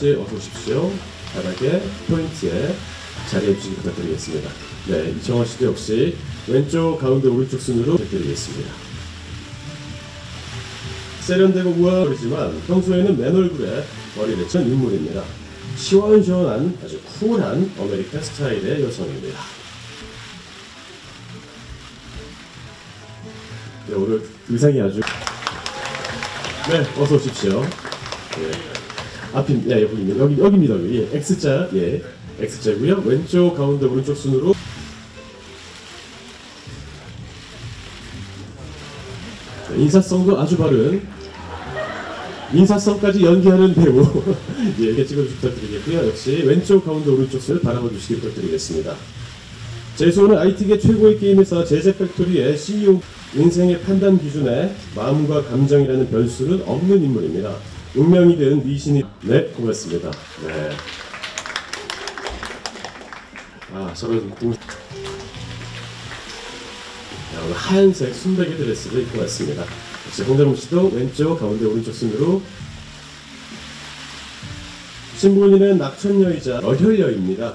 씨 어서 오십시오. 바닥에 포인트에 자리해 주시기 부탁드리겠습니다. 네, 이청원 씨도 역시 왼쪽, 가운데, 오른쪽 순으로 부탁드리겠습니다. 세련되고 우아하지만 평소에는 맨 얼굴에 머리를 친 인물입니다. 시원시원한 아주 쿨한 아메리칸 스타일의 여성입니다. 네, 오늘 의상이 아주 네, 어서 오십시오. 네. 앞이 여기입니다. 여기 예, X자 예, X자고요. 왼쪽, 가운데, 오른쪽 순으로 인사성도 아주 바른 인사성까지 연기하는 배우 예, 이렇게 찍어주시기 부탁드리겠고요. 역시 왼쪽, 가운데, 오른쪽 순을 바라봐 주시기 부탁드리겠습니다. 제수호는 IT계 최고의 게임회사 제제팩토리의 CEO. 인생의 판단 기준에 마음과 감정이라는 변수는 없는 인물입니다. 운명이든 미신이 네, 고맙습니다. 네. 아, 저는 오늘 하얀색 순백의 드레스를 입고 왔습니다. 역시 홍대롱 씨도 왼쪽, 가운데, 오른쪽 순으로 신부인은 낙천녀이자 어혈녀입니다.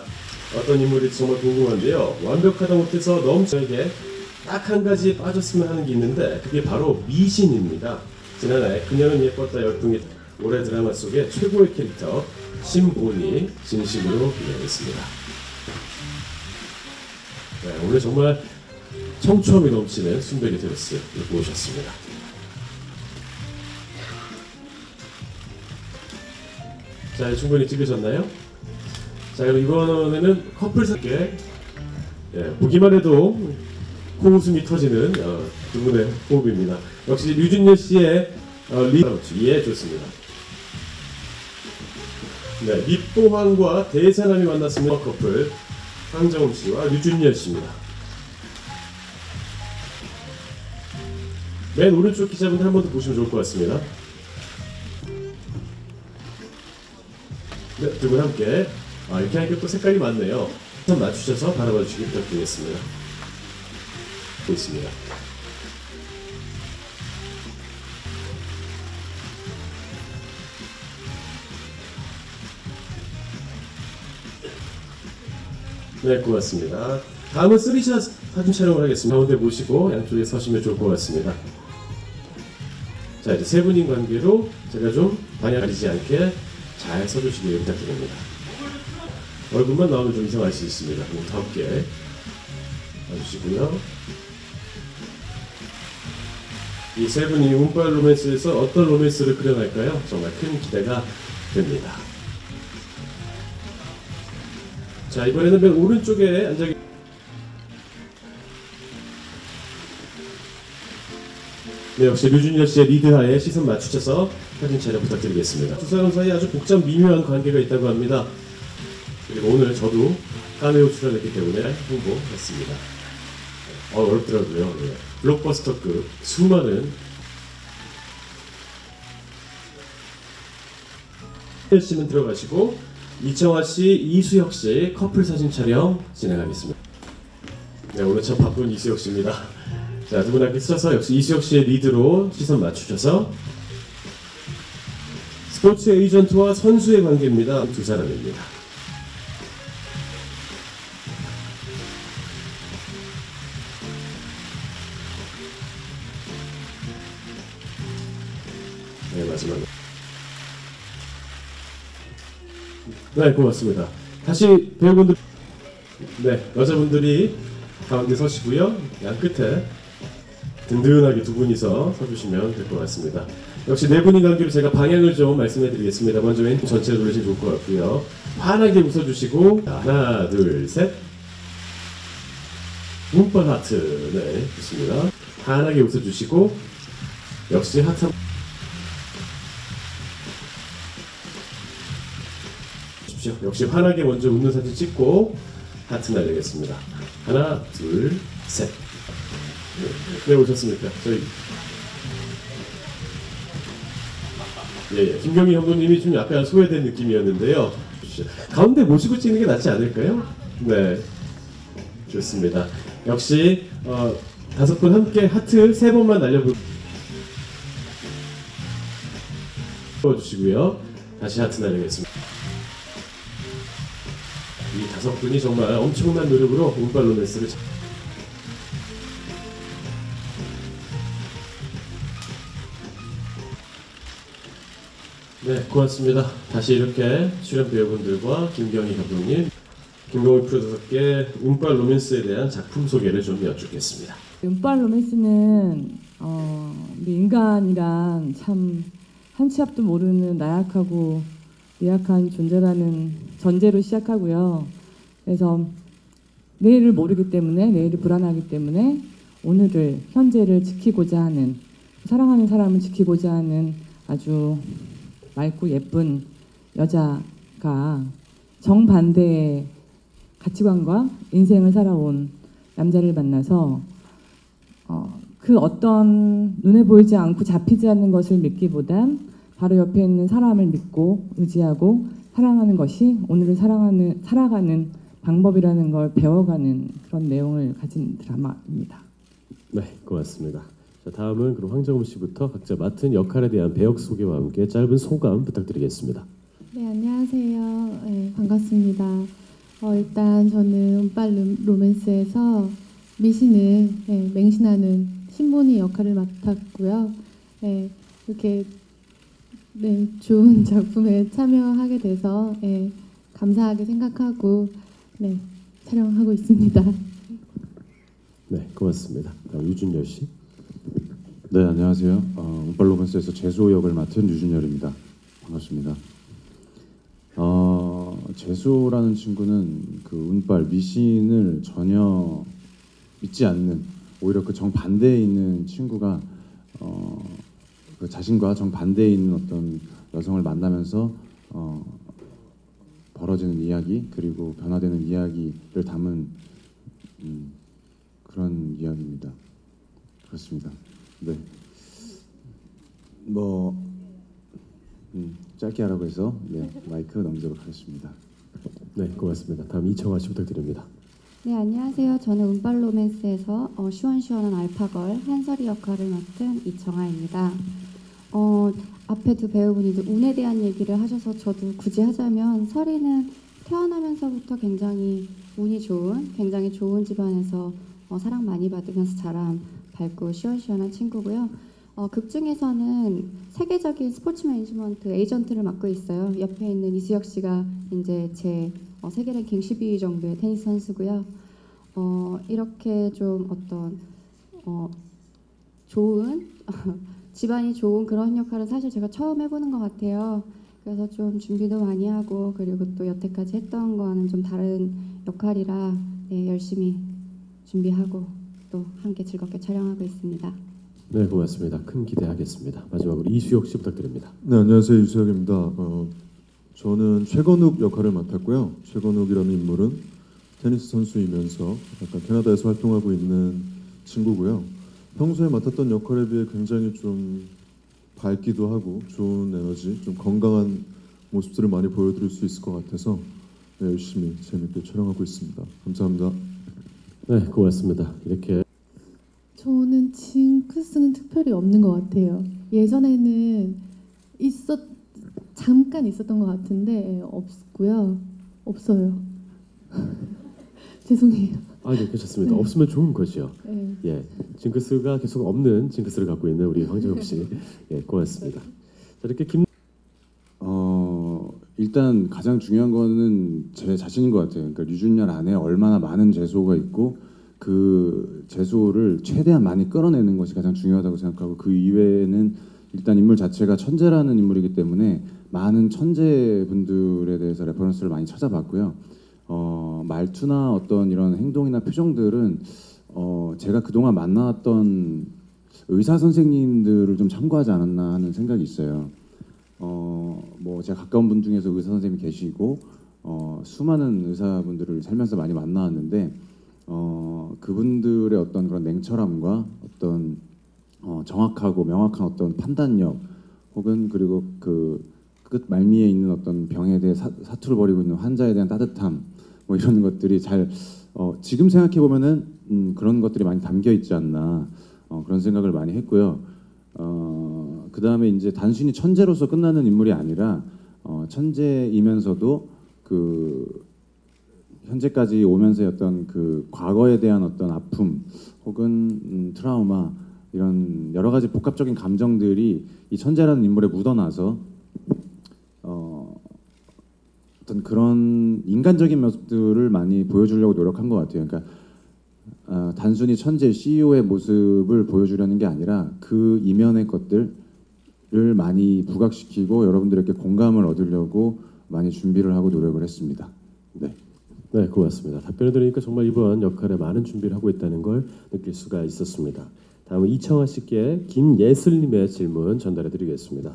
어떤 인물일지 정말 궁금한데요. 완벽하다 못해서 너무 저에게 딱 한 가지 빠졌으면 하는 게 있는데 그게 바로 미신입니다. 지난해 그녀는 예뻤다 열풍이 올해 드라마 속의 최고의 캐릭터 신본이 진심으로 기대하겠습니다. 네, 오늘 정말 청초함이 넘치는 순백의 드레스 입고 오셨습니다. 자, 충분히 찍으셨나요? 자, 그럼 이번에는 커플스럽게 예, 보기만 해도 코웃음이 터지는 두 분의 호흡입니다. 역시 류준열 씨의 예, 좋습니다. 네, 밑보황과 대세남이 만났습니다. 커플 황정음 씨와 류준열 씨입니다. 맨 오른쪽 기자분들 한 번 더 보시면 좋을 것 같습니다. 네, 두 분 함께 이렇게 하니까 또 색깔이 많네요. 좀 맞추셔서 바라봐 주시기 부탁드리겠습니다. 있습니다. 네, 고맙습니다. 다음은 3샷 사진 촬영을 하겠습니다. 가운데 모시고 양쪽에 서시면 좋을 것 같습니다. 자, 이제 세 분인 관계로 제가 좀 방향 가리지 않게 잘 서주시길 부탁드립니다. 얼굴만 나오면 좀 이상할 수 있습니다. 더 함께 봐주시고요. 이 세 분이 운빨 로맨스에서 어떤 로맨스를 그려낼까요? 정말 큰 기대가 됩니다. 자, 이번에는 맨 오른쪽에 앉아 네, 역시 류준열 씨의 리드하에 시선 맞추셔서 사진 촬영 부탁드리겠습니다. 두 사람 사이에 아주 복잡 미묘한 관계가 있다고 합니다. 그리고 오늘 저도 카메오 출연했기 때문에 홍보했습니다. 어렵더라고요. 예. 블록버스터급 수많은 씨는 들어가시고 이청아 씨, 이수혁 씨 커플 사진 촬영 진행하겠습니다. 네, 오늘 참 바쁜 이수혁 씨입니다. 자, 두 분 함께 서서 역시 이수혁 씨의 리드로 시선 맞추셔서 스포츠 에이전트와 선수의 관계입니다. 두 사람입니다. 네, 마지막. 네, 고맙습니다. 다시 배우분들, 네, 여자분들이 가운데 서시고요. 양 끝에 든든하게 두 분이서 서주시면 될 것 같습니다. 역시 네 분인 관계로 제가 방향을 좀 말씀해 드리겠습니다. 먼저 왼쪽 전체를 돌리시면 좋을 것 같고요. 환하게 웃어주시고, 하나, 둘, 셋. 운빨 하트. 네, 좋습니다. 환하게 웃어주시고, 역시 하트. 역시 환하게 먼저 웃는 사진 찍고 하트 날리겠습니다. 하나, 둘, 셋. 네, 오셨습니까? 저희 예, 김경희 형님이 좀 약간 소외된 느낌이었는데요. 가운데 모시고 찍는 게 낫지 않을까요? 네, 좋습니다. 역시 다섯 분 함께 하트 세 번만 날려주시고요. 다시 하트 날리겠습니다. 이 다섯 분이 정말 엄청난 노력으로 운빨 로맨스를 네, 고맙습니다. 다시 이렇게 출연 배우분들과 김경희 감독님, 김동희 프로듀서께 운빨 로맨스에 대한 작품 소개를 좀 여쭙겠습니다. 운빨 로맨스는 우리 인간이란 참 한 치 앞도 모르는 나약하고 미약한 존재라는 전제로 시작하고요. 그래서 내일을 모르기 때문에, 내일이 불안하기 때문에 오늘을, 현재를 지키고자 하는, 사랑하는 사람을 지키고자 하는 아주 맑고 예쁜 여자가 정반대의 가치관과 인생을 살아온 남자를 만나서 그 어떤 눈에 보이지 않고 잡히지 않는 것을 믿기보단 바로 옆에 있는 사람을 믿고 의지하고 사랑하는 것이 오늘을 살아가는 방법이라는 걸 배워가는 그런 내용을 가진 드라마입니다. 네, 고맙습니다. 자, 다음은 그럼 황정음 씨부터 각자 맡은 역할에 대한 배역 소개와 함께 짧은 소감 부탁드리겠습니다. 네, 안녕하세요. 네, 반갑습니다. 일단 저는 운빨 로맨스에서 미신을 맹신하는 신본이 역할을 맡았고요. 이렇게 좋은 작품에 참여하게 돼서 감사하게 생각하고 촬영하고 있습니다. 네, 고맙습니다. 다음 유준열 씨. 네, 안녕하세요. 운빨 로맨스에서 재수 역을 맡은 유준열입니다. 반갑습니다. 재수라는 친구는 그 운빨 미신을 전혀 믿지 않는, 오히려 그 정반대에 있는 친구가 그 자신과 정반대에 있는 어떤 여성을 만나면서 벌어지는 이야기, 그리고 변화되는 이야기를 담은 그런 이야기입니다. 그렇습니다. 네. 짧게 하라고 해서 마이크 넘기도록 하겠습니다. 네, 고맙습니다. 다음 이청아 씨 부탁드립니다. 네, 안녕하세요. 저는 운빨 로맨스에서 시원시원한 알파걸 한설이 역할을 맡은 이청아입니다. 앞에 두 배우분이 운에 대한 얘기를 하셔서 저도 굳이 하자면, 설이는 태어나면서부터 굉장히 운이 좋은, 굉장히 좋은 집안에서 사랑 많이 받으면서 자란 밝고 시원시원한 친구고요. 극 중에서는 세계적인 스포츠 매니지먼트 에이전트를 맡고 있어요. 옆에 있는 이수혁 씨가 이제 제 세계 랭킹 12위 정도의 테니스 선수고요. 이렇게 좀 어떤 좋은 집안이 좋은 그런 역할은 사실 제가 처음 해보는 것 같아요. 그래서 좀 준비도 많이 하고, 그리고 또 여태까지 했던 거와는 좀 다른 역할이라 열심히 준비하고 또 함께 즐겁게 촬영하고 있습니다. 네, 고맙습니다. 큰 기대하겠습니다. 마지막으로 이수혁 씨 부탁드립니다. 네, 안녕하세요. 이수혁입니다. 저는 최건욱 역할을 맡았고요. 최건욱이라는 인물은 테니스 선수이면서 약간 캐나다에서 활동하고 있는 친구고요. 평소에 맡았던 역할에 비해 굉장히 좀 밝기도 하고 좋은 에너지, 좀 건강한 모습들을 많이 보여드릴 수 있을 것 같아서 열심히 재밌게 촬영하고 있습니다. 감사합니다. 네, 고맙습니다. 이렇게 저는 징크스는 특별히 없는 것 같아요. 예전에는 잠깐 있었던 것 같은데 없고요. 없어요. 죄송해요. 네, 괜찮습니다. 네. 없으면 좋은 거죠. 네. 예, 징크스가 계속 없는 징크스를 갖고 있는 우리 황정음 씨, 예, 고맙습니다. 자, 이렇게 일단 가장 중요한 거는 제 자신인 것 같아요. 그러니까 류준열 안에 얼마나 많은 재수가 있고 그 재수를 최대한 많이 끌어내는 것이 가장 중요하다고 생각하고, 그 이외에는 일단 인물 자체가 천재라는 인물이기 때문에 많은 천재분들에 대해서 레퍼런스를 많이 찾아봤고요. 말투나 어떤 이런 행동이나 표정들은 제가 그동안 만나왔던 의사 선생님들을 좀 참고하지 않았나 하는 생각이 있어요. 뭐 제가 가까운 분 중에서 의사 선생님이 계시고 수많은 의사분들을 살면서 많이 만나왔는데 그분들의 어떤 그런 냉철함과 어떤 정확하고 명확한 어떤 판단력, 혹은 그리고 그 끝 말미에 있는 어떤 병에 대해 사투를 벌이고 있는 환자에 대한 따뜻함, 뭐 이런 것들이 잘 지금 생각해 보면은 그런 것들이 많이 담겨 있지 않나, 그런 생각을 많이 했고요. 그 다음에 이제 단순히 천재로서 끝나는 인물이 아니라 천재이면서도 그 현재까지 오면서의 어떤 그 과거에 대한 어떤 아픔 혹은 트라우마 이런 여러 가지 복합적인 감정들이 이 천재라는 인물에 묻어나서 어떤 그런 인간적인 모습들을 많이 보여주려고 노력한 것 같아요. 그러니까 단순히 천재 CEO의 모습을 보여주려는 게 아니라 그 이면의 것들을 많이 부각시키고 여러분들에게 공감을 얻으려고 많이 준비를 하고 노력을 했습니다. 네. 네, 고맙습니다. 답변을 들으니까 정말 이번 역할에 많은 준비를 하고 있다는 걸 느낄 수가 있었습니다. 다음은 이청아 씨께 김예슬님의 질문 전달해드리겠습니다.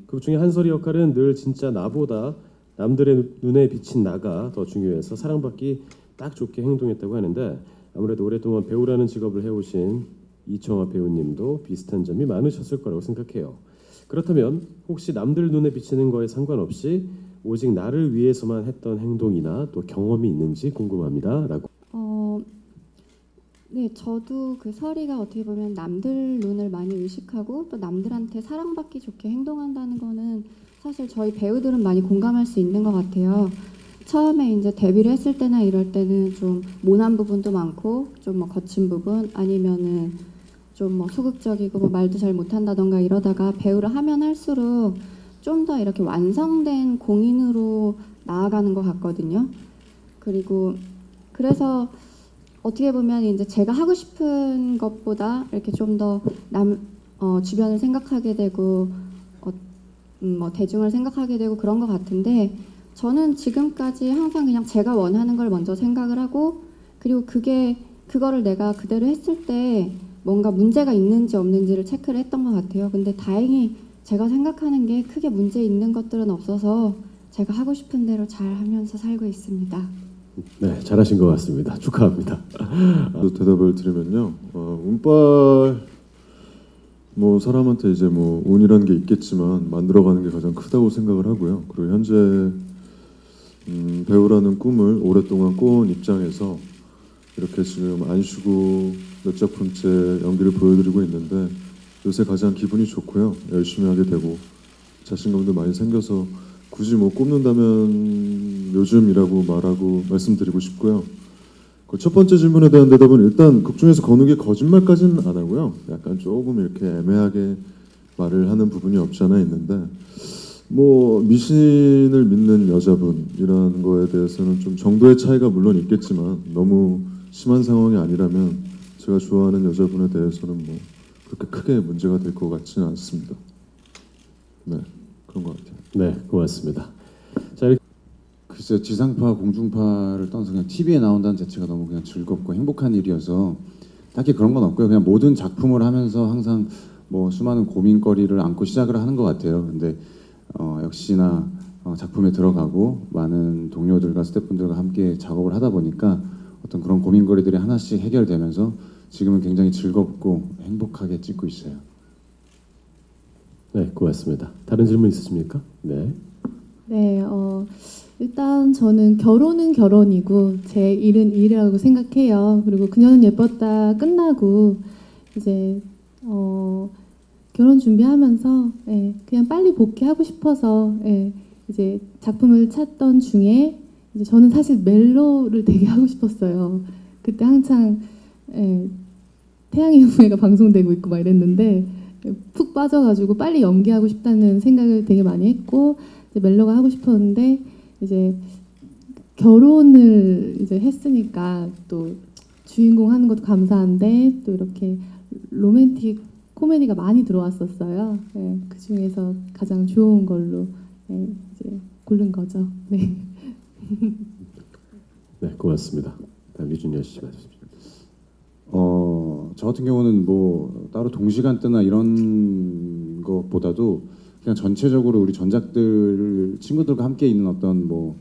그 중에 한솔이 역할은 늘 진짜 나보다 남들의 눈에 비친 나가 더 중요해서 사랑받기 딱 좋게 행동했다고 하는데 아무래도 오랫동안 배우라는 직업을 해오신 이청아 배우님도 비슷한 점이 많으셨을 거라고 생각해요. 그렇다면 혹시 남들 눈에 비치는 거에 상관없이 오직 나를 위해서만 했던 행동이나 또 경험이 있는지 궁금합니다.라고. 네, 저도 그 설이가 어떻게 보면 남들 눈을 많이 의식하고 또 남들한테 사랑받기 좋게 행동한다는 거는 사실 저희 배우들은 많이 공감할 수 있는 것 같아요. 처음에 이제 데뷔를 했을 때나 이럴 때는 좀 모난 부분도 많고 좀 뭐 거친 부분 아니면은 좀 뭐 소극적이고 뭐 말도 잘 못한다던가 이러다가 배우를 하면 할수록 좀 더 이렇게 완성된 공인으로 나아가는 것 같거든요. 그리고 그래서 어떻게 보면 이제 제가 하고 싶은 것보다 이렇게 좀 더 주변을 생각하게 되고 뭐 대중을 생각하게 되고 그런 것 같은데 저는 지금까지 항상 그냥 제가 원하는 걸 먼저 생각을 하고 그리고 그거를 내가 그대로 했을 때 뭔가 문제가 있는지 없는지를 체크를 했던 것 같아요. 근데 다행히 제가 생각하는 게 크게 문제 있는 것들은 없어서 제가 하고 싶은 대로 잘 하면서 살고 있습니다. 네, 잘하신 것 같습니다. 축하합니다. 또 대답을 드리면요, 운빨 뭐 사람한테 이제 뭐 운이라는 게 있겠지만 만들어가는 게 가장 크다고 생각을 하고요. 그리고 현재 배우라는 꿈을 오랫동안 꿔온 입장에서 이렇게 지금 안 쉬고 몇 작품째 연기를 보여드리고 있는데 요새 가장 기분이 좋고요. 열심히 하게 되고 자신감도 많이 생겨서 굳이 뭐 꼽는다면 요즘이라고 말씀드리고 싶고요. 그 첫 번째 질문에 대한 대답은 일단 극 중에서 건욱이 거짓말까지는 안 하고요. 약간 조금 이렇게 애매하게 말을 하는 부분이 없지 않아 있는데 뭐 미신을 믿는 여자분이라는 거에 대해서는 좀 정도의 차이가 물론 있겠지만 너무 심한 상황이 아니라면 제가 좋아하는 여자분에 대해서는 뭐 그렇게 크게 문제가 될 것 같지는 않습니다. 네, 그런 것 같아요. 네, 고맙습니다. 자, 이렇게 글쎄요, 지상파, 공중파를 떠나서 그냥 TV에 나온다는 자체가 너무 그냥 즐겁고 행복한 일이어서 딱히 그런 건 없고요. 그냥 모든 작품을 하면서 항상 뭐 수많은 고민거리를 안고 시작을 하는 것 같아요. 근데 역시나 작품에 들어가고 많은 동료들과 스태프분들과 함께 작업을 하다 보니까 어떤 그런 고민거리들이 하나씩 해결되면서 지금은 굉장히 즐겁고 행복하게 찍고 있어요. 네, 고맙습니다. 다른 질문 있으십니까? 네. 네, 일단 저는 결혼은 결혼이고 제 일은 일이라고 생각해요. 그리고 그녀는 예뻤다 끝나고 이제 결혼 준비하면서 그냥 빨리 복귀하고 싶어서 이제 작품을 찾던 중에 이제 저는 사실 멜로를 되게 하고 싶었어요. 그때 한창 태양의 후예가 방송되고 있고 막 이랬는데 푹 빠져가지고 빨리 연기하고 싶다는 생각을 되게 많이 했고 이제 멜로가 하고 싶었는데 이제 결혼을 이제 했으니까 또 주인공 하는 것도 감사한데 또 이렇게 로맨틱 코미디가 많이 들어왔었어요. 그 중에서 가장 좋은 걸로 이제 고른 거죠. 네. 네, 고맙습니다. 다음 류준열 씨 말씀. 저 같은 경우는 뭐 따로 동시간대나 이런 것보다도 그냥 전체적으로 우리 전작들 친구들과 함께 있는 어떤 뭐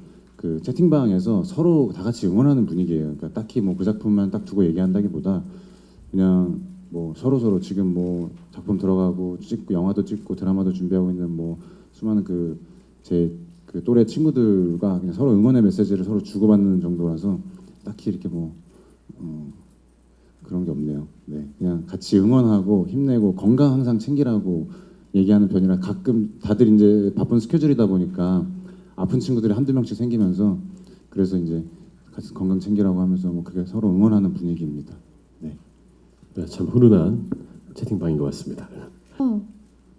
그 채팅방에서 서로 다 같이 응원하는 분위기예요. 그러니까 딱히 뭐 그 작품만 딱 두고 얘기한다기보다 그냥 뭐 서로 지금 뭐 작품 들어가고 찍고 영화도 찍고 드라마도 준비하고 있는 뭐 수많은 제 또래 친구들과 그냥 서로 응원의 메시지를 서로 주고받는 정도라서 딱히 이렇게 뭐 그런 게 없네요. 네, 그냥 같이 응원하고 힘내고 건강 항상 챙기라고 얘기하는 편이라 가끔 다들 이제 바쁜 스케줄이다 보니까 아픈 친구들이 한두 명씩 생기면서 그래서 이제 같이 건강 챙기라고 하면서 뭐 그게 서로 응원하는 분위기입니다. 네. 네, 참 훈훈한 채팅방인 것 같습니다.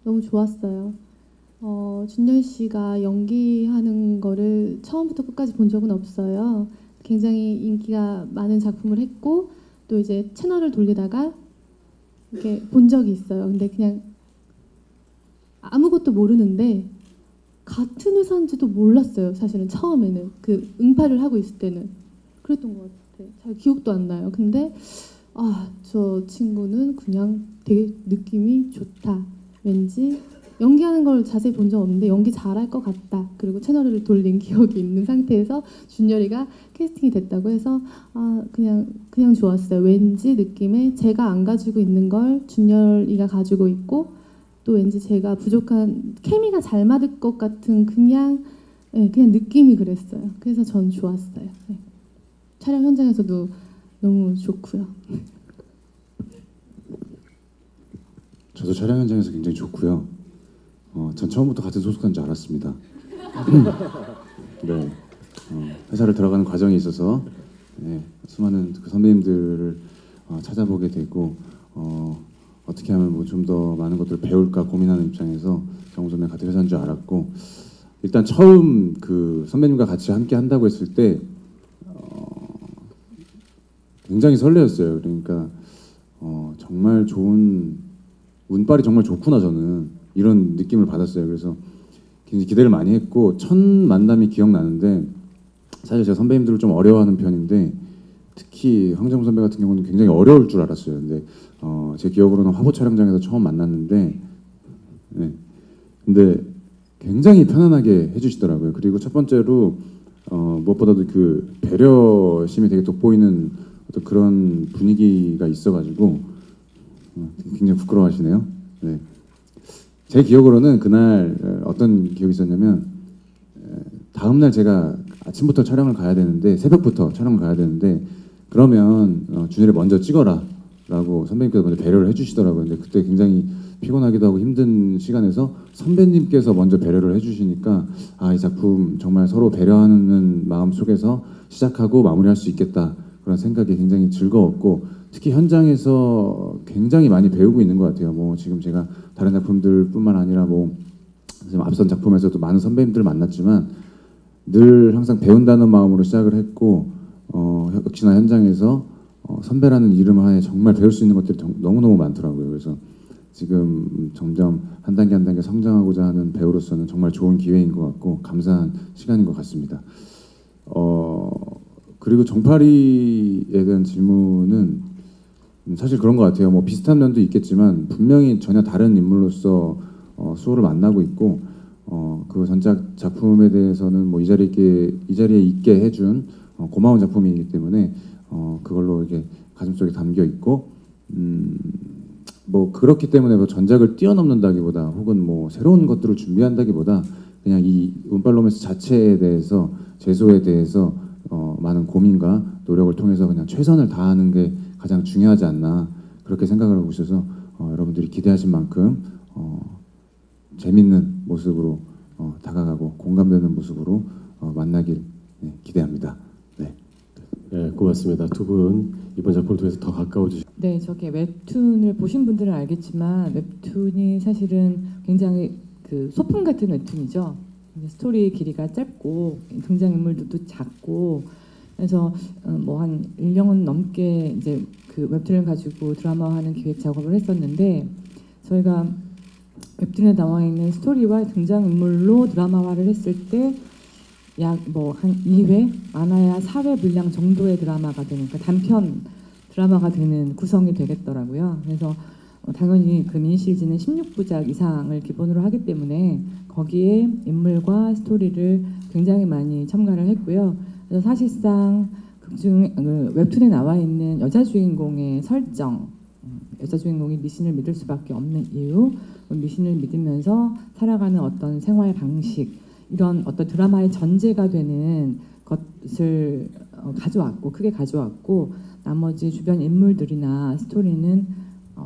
너무 좋았어요. 준열 씨가 연기하는 거를 처음부터 끝까지 본 적은 없어요. 굉장히 인기가 많은 작품을 했고 또 이제 채널을 돌리다가 이렇게 본 적이 있어요. 근데 그냥 아무것도 모르는데 같은 회사인지도 몰랐어요. 사실은 처음에는 그 응팔을 하고 있을 때는 그랬던 것 같아요. 잘 기억도 안 나요. 근데 저 친구는 그냥 되게 느낌이 좋다. 왠지 연기하는 걸 자세히 본 적 없는데 연기 잘할 것 같다. 그리고 채널을 돌린 기억이 있는 상태에서 준열이가 캐스팅이 됐다고 해서 그냥 좋았어요. 왠지 느낌에 제가 안 가지고 있는 걸 준열이가 가지고 있고 또 왠지 제가 부족한 케미가 잘 맞을 것 같은 그냥 느낌이 그랬어요. 그래서 전 좋았어요. 네. 촬영 현장에서도 너무 좋고요. 저도 촬영 현장에서 굉장히 좋고요. 전 처음부터 같은 소속사인 줄 알았습니다. 네, 회사를 들어가는 과정에 있어서 수많은 그 선배님들을 찾아보게 되고 어떻게 하면 뭐 좀 더 많은 것들을 배울까 고민하는 입장에서 정우 선배 같은 회사인 줄 알았고 일단 처음 그 선배님과 같이 함께 한다고 했을 때 굉장히 설레었어요. 그러니까 정말 좋은 운빨이 정말 좋구나 저는 이런 느낌을 받았어요. 그래서 굉장히 기대를 많이 했고 첫 만남이 기억나는데 사실 제가 선배님들을 좀 어려워하는 편인데 특히 황정우 선배 같은 경우는 굉장히 어려울 줄 알았어요. 근데 제 기억으로는 화보 촬영장에서 처음 만났는데 근데 굉장히 편안하게 해주시더라고요. 그리고 첫 번째로 무엇보다도 그 배려심이 되게 돋보이는 어떤 그런 분위기가 있어가지고 굉장히 부끄러워하시네요. 네. 제 기억으로는 그날 어떤 기억이 있었냐면 다음날 제가 아침부터 촬영을 가야 되는데 새벽부터 촬영을 가야 되는데 그러면 준열이 먼저 찍어라 라고 선배님께서 먼저 배려를 해주시더라고요. 근데 그때 굉장히 피곤하기도 하고 힘든 시간에서 선배님께서 먼저 배려를 해주시니까 이 작품 정말 서로 배려하는 마음 속에서 시작하고 마무리할 수 있겠다 그런 생각이 굉장히 즐거웠고 특히 현장에서 굉장히 많이 배우고 있는 것 같아요. 뭐 지금 제가 다른 작품들뿐만 아니라 뭐 지금 앞선 작품에서도 많은 선배님들을 만났지만 늘 항상 배운다는 마음으로 시작을 했고 역시나 현장에서 선배라는 이름 하에 정말 배울 수 있는 것들이 너무너무 많더라고요. 그래서 지금 점점 한 단계 한 단계 성장하고자 하는 배우로서는 정말 좋은 기회인 것 같고 감사한 시간인 것 같습니다. 그리고 정파리에 대한 질문은 사실 그런 것 같아요. 뭐 비슷한 면도 있겠지만 분명히 전혀 다른 인물로서 수호를 만나고 있고 그 전작 작품에 대해서는 뭐 이 자리에 있게 해준 고마운 작품이기 때문에 그걸로 이게 가슴속에 담겨 있고 뭐 그렇기 때문에 뭐 전작을 뛰어넘는다기보다 혹은 뭐 새로운 것들을 준비한다기보다 그냥 이 운빨 로맨스 자체에 대해서 제소에 대해서 많은 고민과 노력을 통해서 그냥 최선을 다하는 게 가장 중요하지 않나 그렇게 생각을 하고 있어서 여러분들이 기대하신 만큼 재밌는 모습으로 다가가고 공감되는 모습으로 만나길 기대합니다. 네, 고맙습니다. 두 분 이번 작품을 통해서 더 가까워지시. 네, 저게 웹툰을 보신 분들은 알겠지만 웹툰이 사실은 굉장히 그 소품 같은 웹툰이죠. 스토리의 길이가 짧고 등장인물들도 작고 그래서 뭐 한 1년은 넘게 이제 그 웹툰을 가지고 드라마화하는 기획 작업을 했었는데 저희가 웹툰에 나와 있는 스토리와 등장인물로 드라마화를 했을 때 약 뭐 한 2회 많아야 4회 분량 정도의 드라마가 되는 그러니까 단편 드라마가 되는 구성이 되겠더라고요. 그래서 당연히 그 미니 시리즈는 16부작 이상을 기본으로 하기 때문에 거기에 인물과 스토리를 굉장히 많이 첨가를 했고요. 그래서 사실상 웹툰에 나와 있는 여자 주인공의 설정, 여자 주인공이 미신을 믿을 수밖에 없는 이유, 미신을 믿으면서 살아가는 어떤 생활 방식 이런 어떤 드라마의 전제가 되는 것을 크게 가져왔고 나머지 주변 인물들이나 스토리는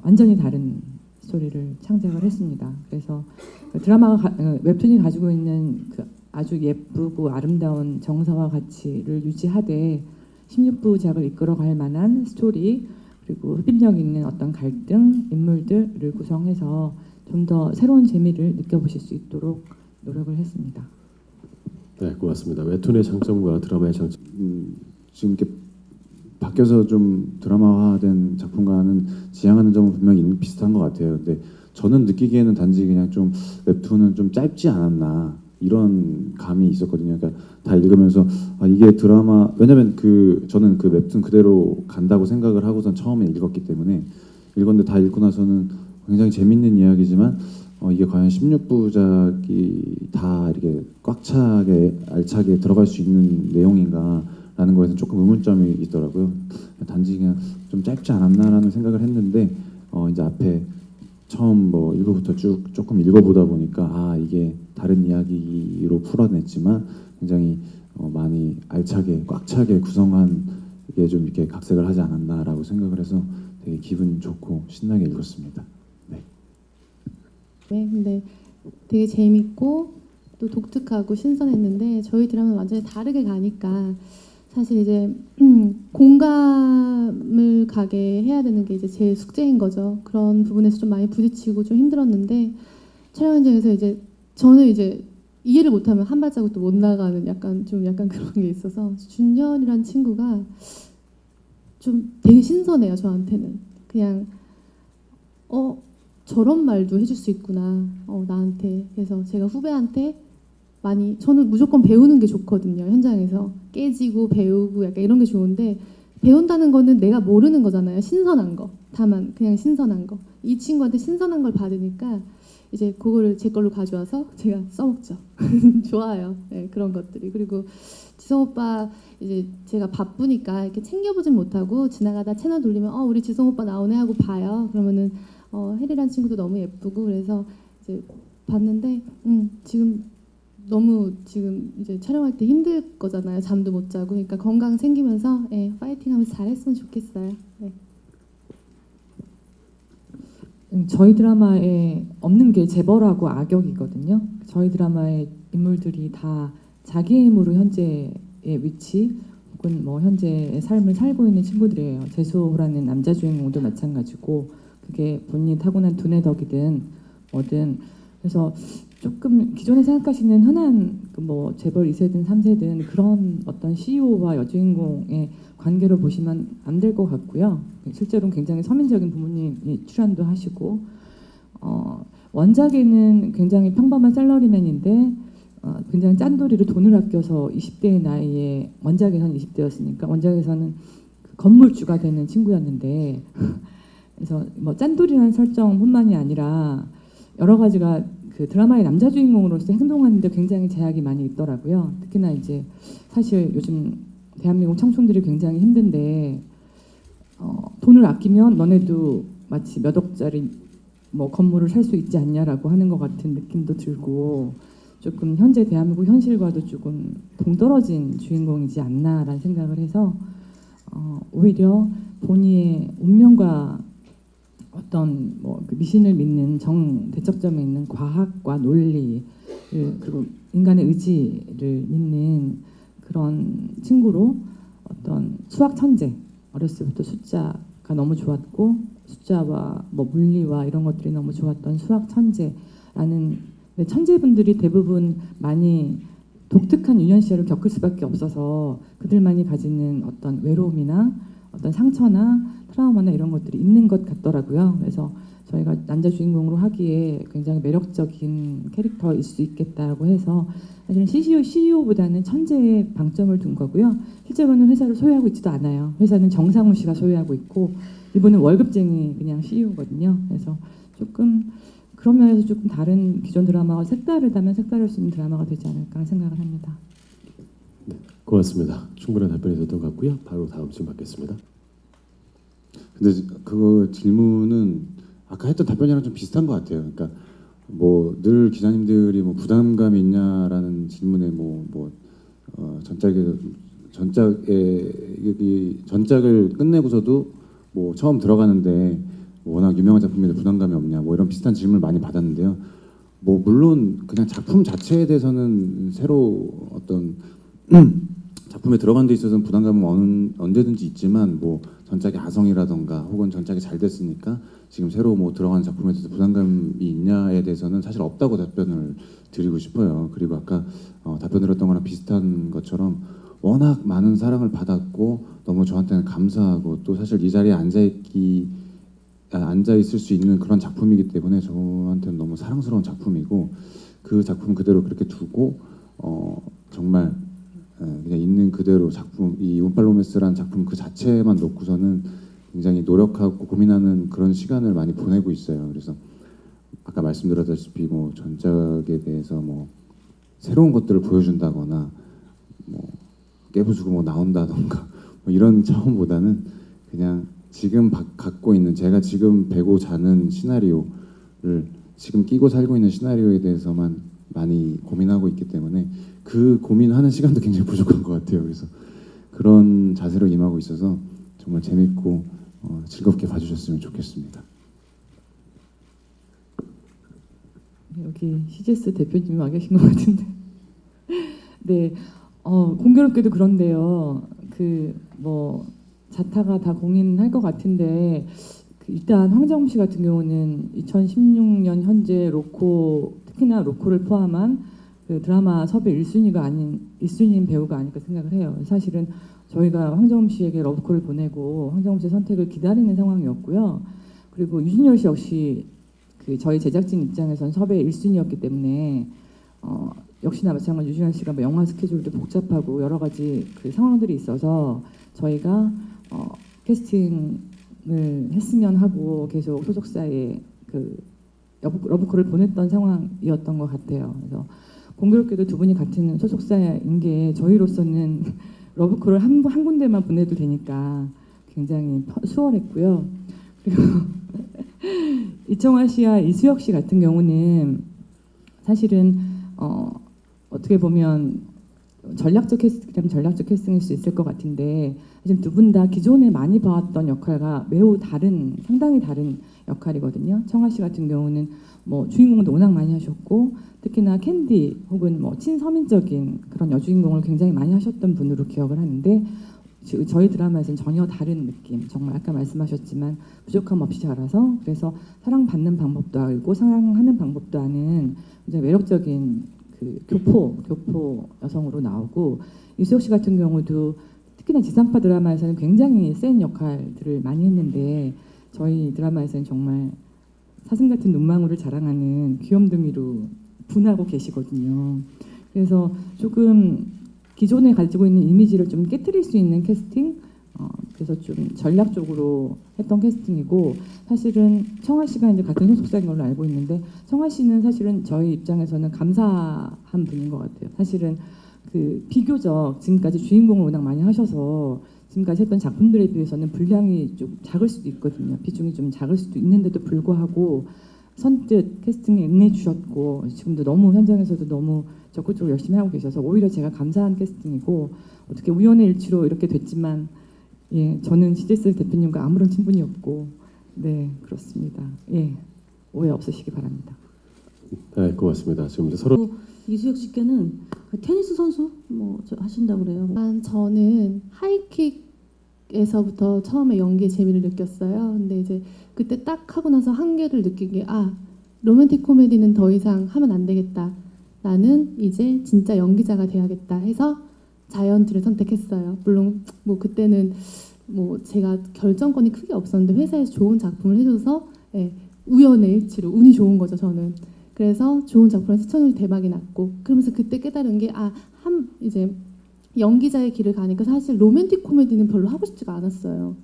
완전히 다른 스토리를 창작을 했습니다. 그래서 그 드라마가 웹툰이 가지고 있는 그 아주 예쁘고 아름다운 정서와 가치를 유지하되 16부작을 이끌어갈 만한 스토리 그리고 흡입력 있는 어떤 갈등, 인물들을 구성해서 좀 더 새로운 재미를 느껴보실 수 있도록 노력을 했습니다. 네, 고맙습니다. 웹툰의 장점과 드라마의 장점. 지금 이렇게 바뀌어서 좀 드라마화된 작품과는 지향하는 점은 분명히 비슷한 것 같아요. 근데 저는 느끼기에는 단지 그냥 좀 웹툰은 좀 짧지 않았나 이런 감이 있었거든요. 그러니까 다 읽으면서 아, 이게 드라마 왜냐면 저는 그 웹툰 그대로 간다고 생각을 하고선 처음에 읽었기 때문에 읽었는데 다 읽고 나서는 굉장히 재밌는 이야기지만 이게 과연 16부작이 다 이렇게 꽉 차게 알차게 들어갈 수 있는 내용인가라는 거에서 조금 의문점이 있더라고요. 단지 그냥 좀 짧지 않았나라는 생각을 했는데 이제 앞에 처음 뭐 1부부터 쭉 조금 읽어보다 보니까 아 이게 다른 이야기로 풀어냈지만 굉장히 많이 알차게 꽉 차게 구성한 게 좀 이렇게 각색을 하지 않았나라고 생각을 해서 되게 기분 좋고 신나게 읽었습니다. 네. 네, 근데 되게 재밌고 또 독특하고 신선했는데 저희 드라마는 완전히 다르게 가니까 사실 이제 공감을 가게 해야 되는 게 이제 제 숙제인 거죠. 그런 부분에서 좀 많이 부딪히고 좀 힘들었는데 촬영 현장에서 이제 저는 이제 이해를 못하면 한 발자국도 못 나가는 약간 그런 게 있어서 준현이란 친구가 좀 되게 신선해요. 저한테는 그냥 저런 말도 해줄 수 있구나 나한테. 그래서 제가 후배한테 많이 저는 무조건 배우는 게 좋거든요. 현장에서 깨지고 배우고 약간 이런 게 좋은데 배운다는 거는 내가 모르는 거잖아요. 신선한 거. 다만 그냥 신선한 거. 이 친구한테 신선한 걸 받으니까 이제 그거를 제 걸로 가져와서 제가 써먹죠. 좋아요. 네, 그런 것들이. 그리고 지성 오빠 이제 제가 바쁘니까 이렇게 챙겨보진 못하고 지나가다 채널 돌리면 우리 지성 오빠 나오네 하고 봐요. 그러면은 혜리란 친구도 너무 예쁘고 그래서 이제 봤는데 지금 너무 지금 이제 촬영할 때 힘들 거잖아요. 잠도 못 자고. 그러니까 건강 챙기면서 파이팅하면서 잘했으면 좋겠어요. 네. 저희 드라마에 없는 게 재벌하고 악역이거든요. 저희 드라마의 인물들이 다 자기의 힘으로 현재의 위치 혹은 뭐 현재의 삶을 살고 있는 친구들이에요. 재수호라는 남자 주인공도 마찬가지고 그게 본인이 타고난 두뇌덕이든 뭐든 그래서 조금 기존에 생각하시는 흔한 뭐 재벌 2세든 3세든 그런 어떤 CEO와 여주인공의 관계로 보시면 안 될 것 같고요. 실제로는 굉장히 서민적인 부모님이 출연도 하시고 원작에는 굉장히 평범한 샐러리맨인데 굉장히 짠돌이로 돈을 아껴서 20대의 나이에 원작에서는 20대였으니까 원작에서는 그 건물주가 되는 친구였는데 그래서 뭐 짠돌이라는 설정뿐만이 아니라 여러 가지가 그 드라마의 남자 주인공으로서 행동하는데 굉장히 제약이 많이 있더라고요. 특히나 이제 사실 요즘 대한민국 청춘들이 굉장히 힘든데 돈을 아끼면 너네도 마치 몇 억짜리 뭐 건물을 살 수 있지 않냐라고 하는 것 같은 느낌도 들고 조금 현재 대한민국 현실과도 조금 동떨어진 주인공이지 않나라는 생각을 해서 오히려 본인의 운명과 어떤 뭐그 미신을 믿는 대척점에 있는 과학과 논리 그리고 인간의 의지를 믿는 그런 친구로 어떤 수학 천재 어렸을 때부터 숫자가 너무 좋았고 숫자와 뭐 물리와 이런 것들이 너무 좋았던 수학 천재라는 천재분들이 대부분 많이 독특한 유년 시절을 겪을 수밖에 없어서 그들만이 가지는 어떤 외로움이나 어떤 상처나 트라우마나 이런 것들이 있는 것 같더라고요. 그래서 저희가 남자 주인공으로 하기에 굉장히 매력적인 캐릭터일 수 있겠다고 해서 사실은 CEO보다는 천재에 방점을 둔 거고요. 실제로는 회사를 소유하고 있지도 않아요. 회사는 정상훈 씨가 소유하고 있고 이분은 월급쟁이 그냥 CEO거든요. 그래서 조금 그런 면에서 조금 다른 기존 드라마가 색다르다면 색다를 수 있는 드라마가 되지 않을까 생각을 합니다. 네, 고맙습니다. 충분한 답변이 됐던 것 같고요. 바로 다음 질문 받겠습니다. 근데 그 질문은 아까 했던 답변이랑 좀 비슷한 것 같아요. 그러니까 뭐 늘 기자님들이 뭐 부담감이 있냐라는 질문에 전작을 끝내고서도 뭐 처음 들어가는데 워낙 유명한 작품인데 부담감이 없냐 뭐 이런 비슷한 질문을 많이 받았는데요. 뭐 물론 그냥 작품 자체에 대해서는 새로 어떤 작품에 들어간 데 있어서는 부담감은 언제든지 있지만 뭐 전작의 아성이라던가 혹은 전작이 잘 됐으니까 지금 새로 뭐 들어간 작품에 대해서 부담감이 있냐에 대해서는 사실 없다고 답변을 드리고 싶어요. 그리고 아까 답변 드렸던 거랑 비슷한 것처럼 워낙 많은 사랑을 받았고 너무 저한테는 감사하고 또 사실 이 자리에 앉아 있을 수 있는 그런 작품이기 때문에 저한테는 너무 사랑스러운 작품이고 그 작품 그대로 그렇게 두고 정말 그냥 있는 그대로 작품 이 운팔로메스라는 작품 그 자체만 놓고서는 굉장히 노력하고 고민하는 그런 시간을 많이 보내고 있어요. 그래서 아까 말씀드렸다시피 뭐 전작에 대해서 뭐 새로운 것들을 보여준다거나 뭐 깨부수고 뭐 나온다던가 뭐 이런 차원보다는 그냥 지금 갖고 있는 제가 지금 배고 자는 시나리오를 지금 끼고 살고 있는 시나리오에 대해서만 많이 고민하고 있기 때문에 그 고민하는 시간도 굉장히 부족한 것 같아요. 그래서 그런 자세로 임하고 있어서 정말 재밌고 즐겁게 봐주셨으면 좋겠습니다. 여기 CGS 대표님이 와 계신 것 같은데. 네, 공교롭게도 그런데요. 그 뭐 자타가 다 공인할 것 같은데 일단 황정음 씨 같은 경우는 2016년 현재 로코 특히나 로코를 포함한 그 드라마 섭외 1순위가 아닌 1순위인 배우가 아닐까 생각을 해요. 사실은 저희가 황정음 씨에게 러브콜을 보내고 황정음 씨의 선택을 기다리는 상황이었고요. 그리고 유진열 씨 역시 그 저희 제작진 입장에선 섭외 1순위였기 때문에 역시나 마찬가지로 유진열 씨가 뭐 영화 스케줄도 복잡하고 여러 가지 그 상황들이 있어서 저희가 캐스팅을 했으면 하고 계속 소속사에 그 러브콜을 보냈던 상황이었던 것 같아요. 그래서 공교롭게도 두 분이 같은 소속사인 게 저희로서는 러브콜을 한 군데만 보내도 되니까 굉장히 수월했고요. 그리고 이청아 씨와 이수혁 씨 같은 경우는 사실은 어떻게 보면 전략적 캐스팅이라면 전략적 캐스팅일 수 있을 것 같은데 사실 두 분 다 기존에 많이 봐왔던 역할과 매우 다른 상당히 다른 역할이거든요. 청아 씨 같은 경우는 뭐 주인공도 워낙 많이 하셨고 특히나 캔디 혹은 뭐 친서민적인 그런 여주인공을 굉장히 많이 하셨던 분으로 기억을 하는데 저희 드라마에서는 전혀 다른 느낌. 정말 아까 말씀하셨지만 부족함 없이 자라서 그래서 사랑받는 방법도 알고 사랑하는 방법도 아는 굉장히 매력적인 그 교포 여성으로 나오고 이수혁 씨 같은 경우도 특히나 지상파 드라마에서는 굉장히 센 역할들을 많이 했는데 저희 드라마에서는 정말 사슴 같은 눈망울을 자랑하는 귀염둥이로 분하고 계시거든요. 그래서 조금 기존에 가지고 있는 이미지를 좀 깨트릴 수 있는 캐스팅, 그래서 좀 전략적으로 했던 캐스팅이고 사실은 청아 씨가 이제 같은 소속사인 걸로 알고 있는데 청아 씨는 사실은 저희 입장에서는 감사한 분인 것 같아요. 사실은 그 비교적 지금까지 주인공을 워낙 많이 하셔서 지금까지 했던 작품들에 비해서는 분량이 좀 작을 수도 있거든요. 비중이 좀 작을 수도 있는데도 불구하고 선뜻 캐스팅에 응해주셨고 지금도 너무 현장에서도 너무 적극적으로 열심히 하고 계셔서 오히려 제가 감사한 캐스팅이고 어떻게 우연의 일치로 이렇게 됐지만 예, 저는 CGS 대표님과 아무런 친분이 없고 네 그렇습니다. 예, 오해 없으시기 바랍니다. 네, 고맙습니다. 지금 이제 서로 이수혁 씨께는 테니스 선수 뭐 하신다고 그래요. 저는 하이킥에서부터 처음에 연기의 재미를 느꼈어요. 근데 이제 그때 딱 하고 나서 한계를 느낀 게 로맨틱 코미디는 더 이상 하면 안 되겠다. 나는 이제 진짜 연기자가 돼야겠다 해서 자이언트를 선택했어요. 물론 뭐 그때는 뭐 제가 결정권이 크게 없었는데 회사에서 좋은 작품을 해줘서 우연의 일치로 운이 좋은 거죠 저는. 그래서 좋은 작품을 시청률 대박이 났고 그러면서 그때 깨달은 게 이제 연기자의 길을 가니까 사실 로맨틱 코미디는 별로 하고 싶지가 않았어요.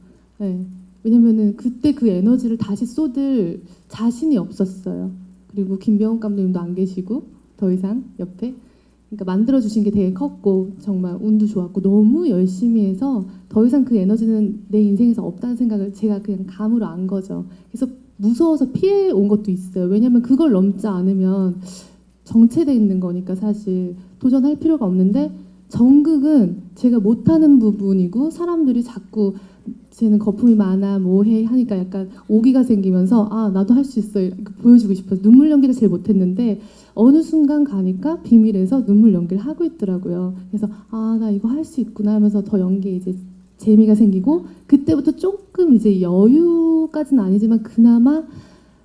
왜냐면은 그때 그 에너지를 다시 쏟을 자신이 없었어요. 그리고 김병욱 감독님도 안 계시고 더 이상 옆에 그러니까 만들어주신 게 되게 컸고 정말 운도 좋았고 너무 열심히 해서 더 이상 그 에너지는 내 인생에서 없다는 생각을 제가 그냥 감으로 안 거죠. 그래서 무서워서 피해 온 것도 있어요. 왜냐면 그걸 넘지 않으면 정체돼 있는 거니까 사실 도전할 필요가 없는데 정극은 제가 못하는 부분이고 사람들이 자꾸 쟤는 거품이 많아 뭐해 하니까 약간 오기가 생기면서 아 나도 할 수 있어 이렇게 보여주고 싶어서 눈물 연기를 제일 못했는데 어느 순간 가니까 비밀에서 눈물 연기를 하고 있더라고요. 그래서 아 나 이거 할 수 있구나 하면서 더 연기에 이제 재미가 생기고 그때부터 조금 이제 여유까지는 아니지만 그나마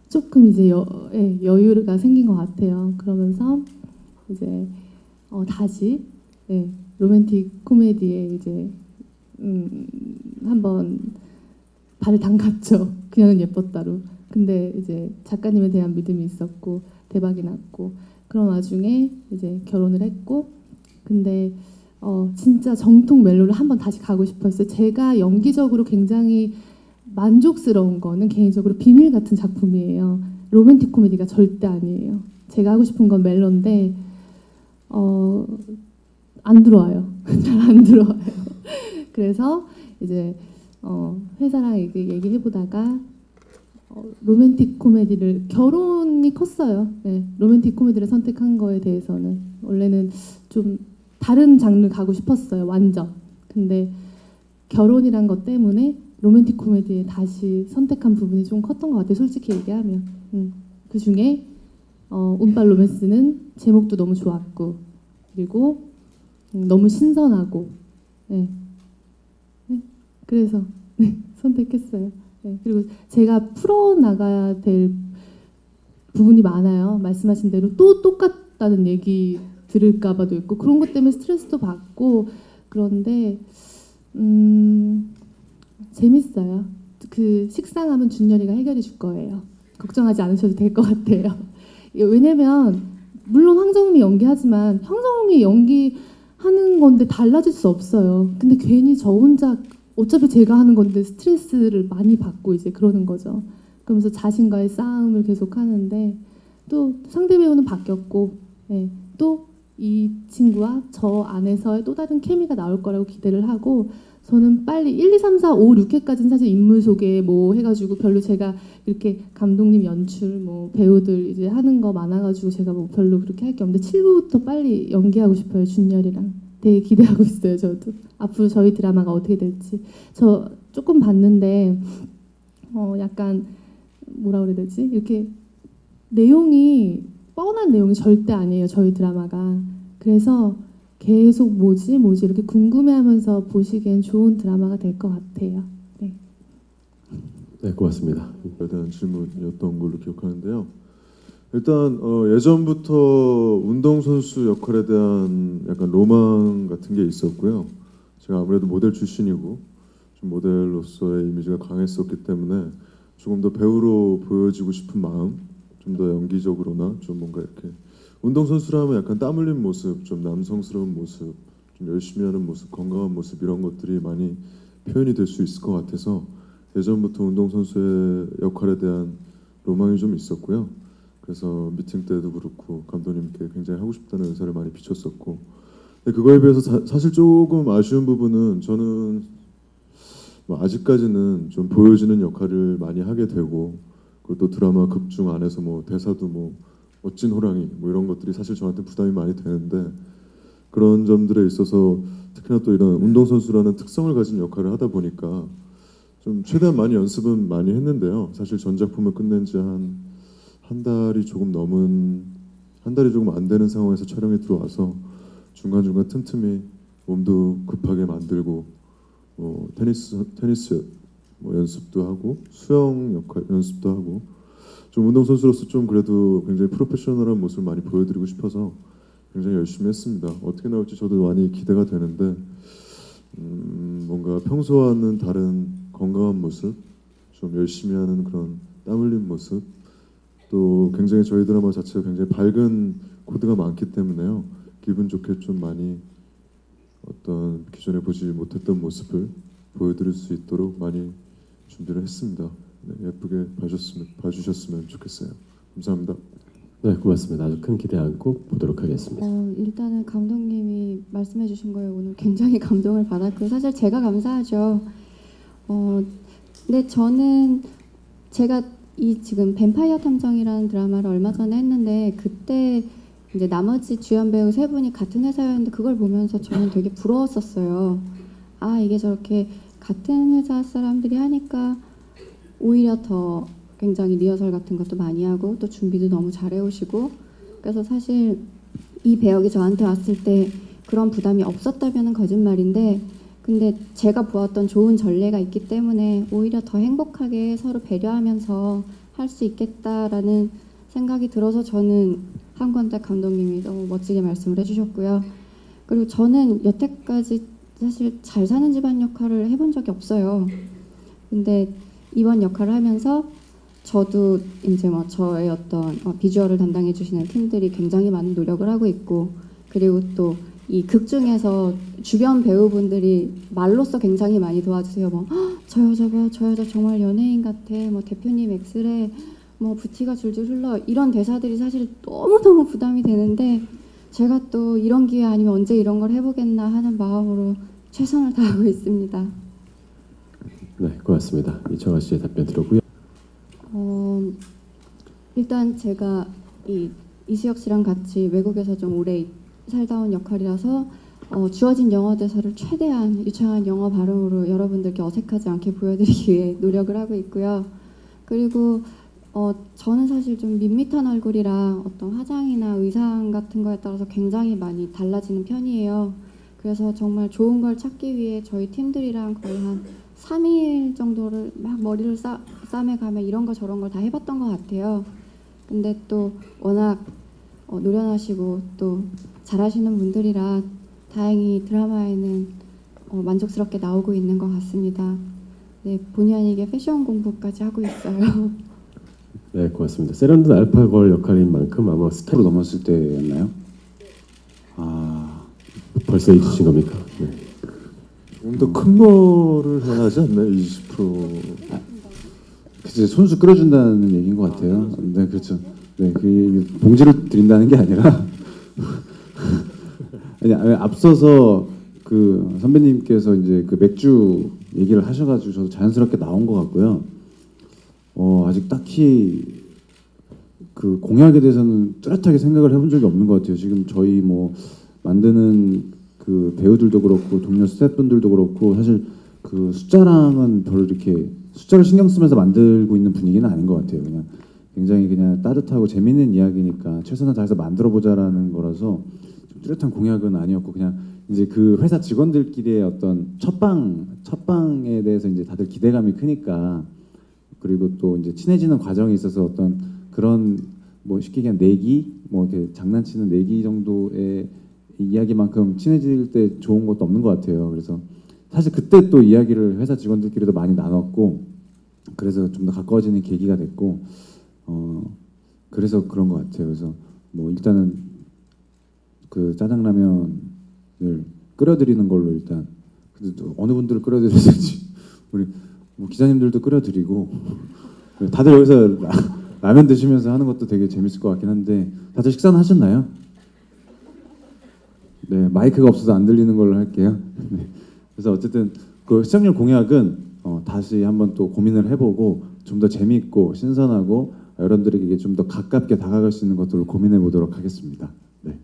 조금 이제 여유가 생긴 것 같아요. 그러면서 이제 다시 로맨틱 코미디에 이제 한번 발을 담갔죠. 그녀는 예뻤다로. 근데 이제 작가님에 대한 믿음이 있었고 대박이 났고 그런 와중에 이제 결혼을 했고 근데 진짜 정통 멜로를 한번 다시 가고 싶었어요. 제가 연기적으로 굉장히 만족스러운 거는 개인적으로 비밀 같은 작품이에요. 로맨틱 코미디가 절대 아니에요. 제가 하고 싶은 건 멜로인데 안 들어와요. 잘 안 들어와요. 그래서 이제 회사랑 얘기해 보다가 로맨틱 코미디를 결혼이 컸어요. 네, 로맨틱 코미디를 선택한 거에 대해서는 원래는 좀 다른 장르 가고 싶었어요. 완전. 근데 결혼이란 것 때문에 로맨틱 코미디에 다시 선택한 부분이 좀 컸던 것 같아요. 솔직히 얘기하면. 그 중에 운빨 로맨스는 제목도 너무 좋았고 그리고 너무 신선하고 네. 그래서 선택했어요. 네. 그리고 제가 풀어나가야 될 부분이 많아요. 말씀하신 대로 또 똑같다는 얘기 들을까 봐도 있고 그런 것 때문에 스트레스도 받고 그런데 재밌어요. 그 식상함은 준열이가 해결해 줄 거예요. 걱정하지 않으셔도 될 것 같아요. 왜냐면 물론 황정음이 연기하지만 황정음이 연기하는 건데 달라질 수 없어요. 근데 괜히 저 혼자 어차피 제가 하는 건데 스트레스를 많이 받고 이제 그러는 거죠. 그러면서 자신과의 싸움을 계속 하는데 또 상대 배우는 바뀌었고 네, 또 이 친구와 저 안에서의 또 다른 케미가 나올 거라고 기대를 하고 저는 빨리 1, 2, 3, 4, 5, 6회까지는 사실 인물 소개 뭐 해가지고 별로 제가 이렇게 감독님 연출 뭐 배우들 이제 하는 거 많아가지고 제가 뭐 별로 그렇게 할 게 없는데 7부부터 빨리 연기하고 싶어요. 준열이랑 되게 기대하고 있어요. 저도 앞으로 저희 드라마가 어떻게 될지 저 조금 봤는데 약간 뭐라 그래야 되지 이렇게 내용이 뻔한 내용이 절대 아니에요. 저희 드라마가 그래서 계속 뭐지 이렇게 궁금해하면서 보시기엔 좋은 드라마가 될 것 같아요. 네. 네, 고맙습니다. 에 대한 질문이었던 걸로 기억하는데요. 일단 예전부터 운동선수 역할에 대한 약간 로망 같은 게 있었고요. 제가 아무래도 모델 출신이고 좀 모델로서의 이미지가 강했었기 때문에 조금 더 배우로 보여지고 싶은 마음, 좀 더 연기적으로나 좀 뭔가 이렇게 운동선수라면 약간 땀 흘린 모습, 좀 남성스러운 모습, 좀 열심히 하는 모습, 건강한 모습 이런 것들이 많이 표현이 될 수 있을 것 같아서 예전부터 운동선수의 역할에 대한 로망이 좀 있었고요. 그래서 미팅 때도 그렇고 감독님께 굉장히 하고 싶다는 의사를 많이 비췄었고 근데 그거에 비해서 사실 조금 아쉬운 부분은 저는 뭐 아직까지는 좀 보여지는 역할을 많이 하게 되고 그리고 또 드라마 극중 안에서 뭐 대사도 뭐 멋진 호랑이 뭐 이런 것들이 사실 저한테 부담이 많이 되는데 그런 점들에 있어서 특히나 또 이런 운동선수라는 특성을 가진 역할을 하다 보니까 좀 최대한 많이 연습은 많이 했는데요. 사실 전작품을 끝낸 지 한 달이 조금 안 되는 상황에서 촬영에 들어와서 중간중간 틈틈이 몸도 급하게 만들고 테니스 뭐 연습도 하고 수영 역할 연습도 하고 좀 운동선수로서 좀 그래도 굉장히 프로페셔널한 모습을 많이 보여드리고 싶어서 굉장히 열심히 했습니다. 어떻게 나올지 저도 많이 기대가 되는데 뭔가 평소와는 다른 건강한 모습, 좀 열심히 하는 그런 땀 흘린 모습 또 굉장히 저희 드라마 자체가 굉장히 밝은 코드가 많기 때문에요. 기분 좋게 좀 많이 어떤 기존에 보지 못했던 모습을 보여드릴 수 있도록 많이 준비를 했습니다. 네, 예쁘게 봐주셨으면 좋겠어요. 감사합니다. 네, 고맙습니다. 아주 큰 기대 안고 보도록 하겠습니다. 일단은 감독님이 말씀해주신 거에 오늘 굉장히 감동을 받았고 사실 제가 감사하죠. 근데 저는 제가 이 지금 뱀파이어 탐정이라는 드라마를 얼마 전에 했는데 그때 이제 나머지 주연 배우 세 분이 같은 회사였는데 그걸 보면서 저는 되게 부러웠었어요. 아 이게 저렇게 같은 회사 사람들이 하니까 오히려 더 굉장히 리허설 같은 것도 많이 하고 또 준비도 너무 잘해오시고 그래서 사실 이 배역이 저한테 왔을 때 그런 부담이 없었다면 거짓말인데 근데 제가 보았던 좋은 전례가 있기 때문에 오히려 더 행복하게 서로 배려하면서 할 수 있겠다라는 생각이 들어서 저는 한권택 감독님이 너무 멋지게 말씀을 해주셨고요. 그리고 저는 여태까지 사실 잘 사는 집안 역할을 해본 적이 없어요. 근데 이번 역할을 하면서 저도 이제 뭐 저의 어떤 비주얼을 담당해 주시는 팀들이 굉장히 많은 노력을 하고 있고 그리고 또 이 극 중에서 주변 배우분들이 말로써 굉장히 많이 도와주세요. 뭐 저 여자 봐, 저 여자 정말 연예인 같아. 뭐 대표님 엑스레, 뭐 부티가 줄줄 흘러 이런 대사들이 사실 너무너무 부담이 되는데 제가 또 이런 기회 아니면 언제 이런 걸 해보겠나 하는 마음으로 최선을 다하고 있습니다. 네, 고맙습니다. 이청아 씨의 답변 들었고요. 일단 제가 이수혁 씨랑 같이 외국에서 좀 오래 살다 온 역할이라서 주어진 영어 대사를 최대한 유창한 영어 발음으로 여러분들께 어색하지 않게 보여드리기 위해 노력을 하고 있고요. 그리고 저는 사실 좀 밋밋한 얼굴이랑 어떤 화장이나 의상 같은 거에 따라서 굉장히 많이 달라지는 편이에요. 그래서 정말 좋은 걸 찾기 위해 저희 팀들이랑 거의 한 3일 정도를 막 머리를 싸매가며 이런 거 저런 걸 다 해봤던 것 같아요. 근데 또 워낙 노련하시고 또 잘하시는 분들이라 다행히 드라마에는 만족스럽게 나오고 있는 것 같습니다. 네, 본의 아니게 패션 공부까지 하고 있어요. 네, 고맙습니다. 세련된 알파걸 역할인 만큼 아마 스타로 넘었을 때였나요? 벌써 잊으신 겁니까? 네. 좀 더 큰 거를 해야 하지 않나요? 20%. 그치, 손수 끌어준다는 얘기인 것 같아요. 네, 그렇죠. 네, 그 봉지를 드린다는 게 아니라 아니, 앞서서 그 선배님께서 이제 그 맥주 얘기를 하셔가지고 저도 자연스럽게 나온 것 같고요. 아직 딱히 그 공약에 대해서는 뚜렷하게 생각을 해본 적이 없는 것 같아요. 지금 저희 뭐 만드는 그 배우들도 그렇고 동료 스태프분들도 그렇고 사실 그 숫자랑은 별로 이렇게 숫자를 신경 쓰면서 만들고 있는 분위기는 아닌 것 같아요. 그냥 굉장히 그냥 따뜻하고 재밌는 이야기니까 최선을 다해서 만들어 보자라는 거라서 좀 뚜렷한 공약은 아니었고 그냥 이제 그 회사 직원들끼리의 어떤 첫방에 대해서 이제 다들 기대감이 크니까 그리고 또 이제 친해지는 과정에 있어서 어떤 그런 뭐 쉽게 그냥 내기 뭐 이렇게 장난치는 내기 정도의 이야기만큼 친해질 때 좋은 것도 없는 것 같아요. 그래서 사실 그때 또 이야기를 회사 직원들끼리도 많이 나눴고 그래서 좀 더 가까워지는 계기가 됐고 그래서 그런 것 같아요. 그래서 뭐 일단은 그 짜장라면을 끓여드리는 걸로 일단 근데 어느 분들을 끓여드려야 될지 우리 뭐 기자님들도 끓여드리고 다들 여기서 라면 드시면서 하는 것도 되게 재밌을 것 같긴 한데 다들 식사는 하셨나요? 네, 마이크가 없어서 안 들리는 걸로 할게요. 네. 그래서 어쨌든 그 시청률 공약은 다시 한번 또 고민을 해보고 좀 더 재미있고 신선하고 여러분들에게 좀 더 가깝게 다가갈 수 있는 것들을 고민해 보도록 하겠습니다. 네,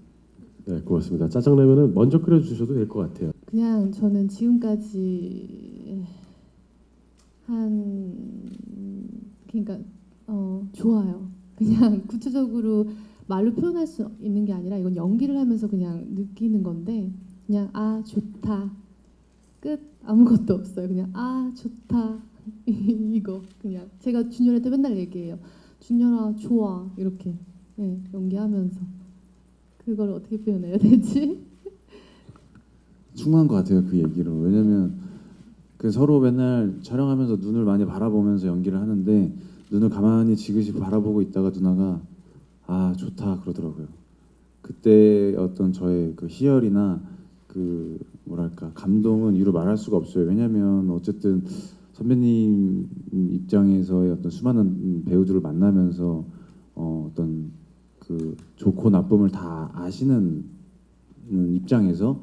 네, 고맙습니다. 짜장라면은 먼저 끓여주셔도 될 것 같아요. 그냥 저는 지금까지 그러니까 좋아요. 그냥 구체적으로 말로 표현할 수 있는 게 아니라 이건 연기를 하면서 그냥 느끼는 건데 그냥 좋다 끝 아무것도 없어요. 그냥 좋다 이거 그냥 제가 준열한테 맨날 얘기해요. 준열아 좋아 이렇게 네, 연기하면서 그걸 어떻게 표현해야 되지? 충분한 것 같아요 그 얘기로. 왜냐면 그 서로 맨날 촬영하면서 눈을 많이 바라보면서 연기를 하는데 눈을 가만히 지그시 바라보고 있다가 누나가 좋다 그러더라고요. 그때 어떤 저의 그 희열이나 그 뭐랄까 감동은 이루 말할 수가 없어요. 왜냐면 어쨌든 선배님 입장에서의 어떤 수많은 배우들을 만나면서 어떤 그 좋고 나쁨을 다 아시는 입장에서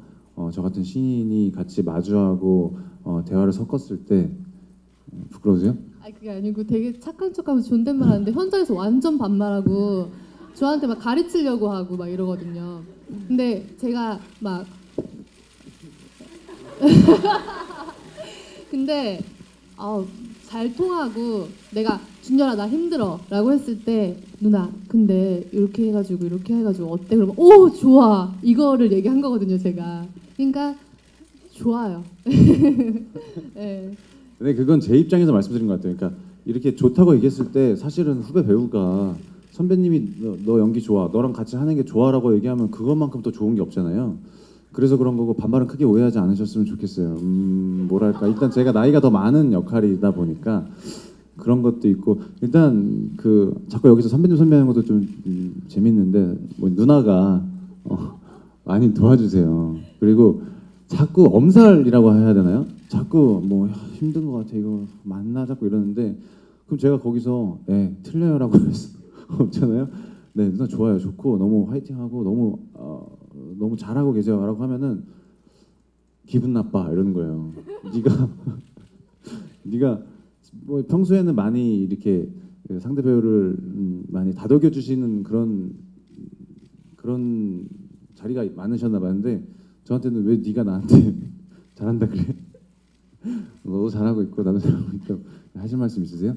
저 같은 신인이 같이 마주하고 대화를 섞었을 때 부끄러우세요? 그게 아니고 되게 착한 척하면서 존댓말 하는데 현장에서 완전 반말하고 저한테 막 가르치려고 하고 막 이러거든요. 근데 제가 막 근데 잘 통하고 내가 준열아 나 힘들어라고 했을 때 누나 근데 이렇게 해가지고 어때? 그러면 오 좋아 이거를 얘기한 거거든요 제가. 그러니까 좋아요. 네. 근데 그건 제 입장에서 말씀드린 것 같아요. 그러니까 이렇게 좋다고 얘기했을 때 사실은 후배 배우가 선배님이 너 연기 좋아, 너랑 같이 하는 게 좋아라고 얘기하면 그것만큼 더 좋은 게 없잖아요. 그래서 그런 거고 반말은 크게 오해하지 않으셨으면 좋겠어요. 뭐랄까 일단 제가 나이가 더 많은 역할이다 보니까 그런 것도 있고 일단 그 자꾸 여기서 선배님 하는 것도 좀 재밌는데 뭐 누나가 많이 도와주세요. 그리고 자꾸 엄살이라고 해야 되나요? 자꾸 뭐 힘든 것 같아 이거 맞나 자꾸 이러는데 그럼 제가 거기서 틀려요라고 해서 없잖아요. 네 누나 좋아요 좋고 너무 화이팅하고 너무 잘하고 계세요라고 하면은 기분 나빠 이러는 거예요. 네가 뭐 평소에는 많이 이렇게 상대 배우를 많이 다독여 주시는 그런 자리가 많으셨나 봤는데 저한테는 왜 네가 나한테 잘한다 그래? 너도 잘하고 있고 나도 잘하고 있고 하실 말씀 있으세요?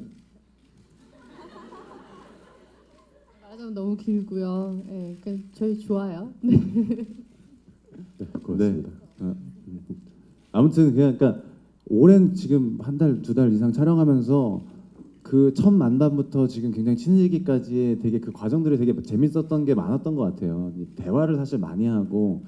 말하자면 너무 길고요. 네, 그러니까 저희 좋아요. 네, 고맙습니다. 아무튼 그러니까 오랜 지금 한 달, 두 달 이상 촬영하면서 그 첫 만남부터 지금 굉장히 친해지기까지의 되게 그 과정들이 되게 재밌었던 게 많았던 것 같아요. 이 대화를 사실 많이 하고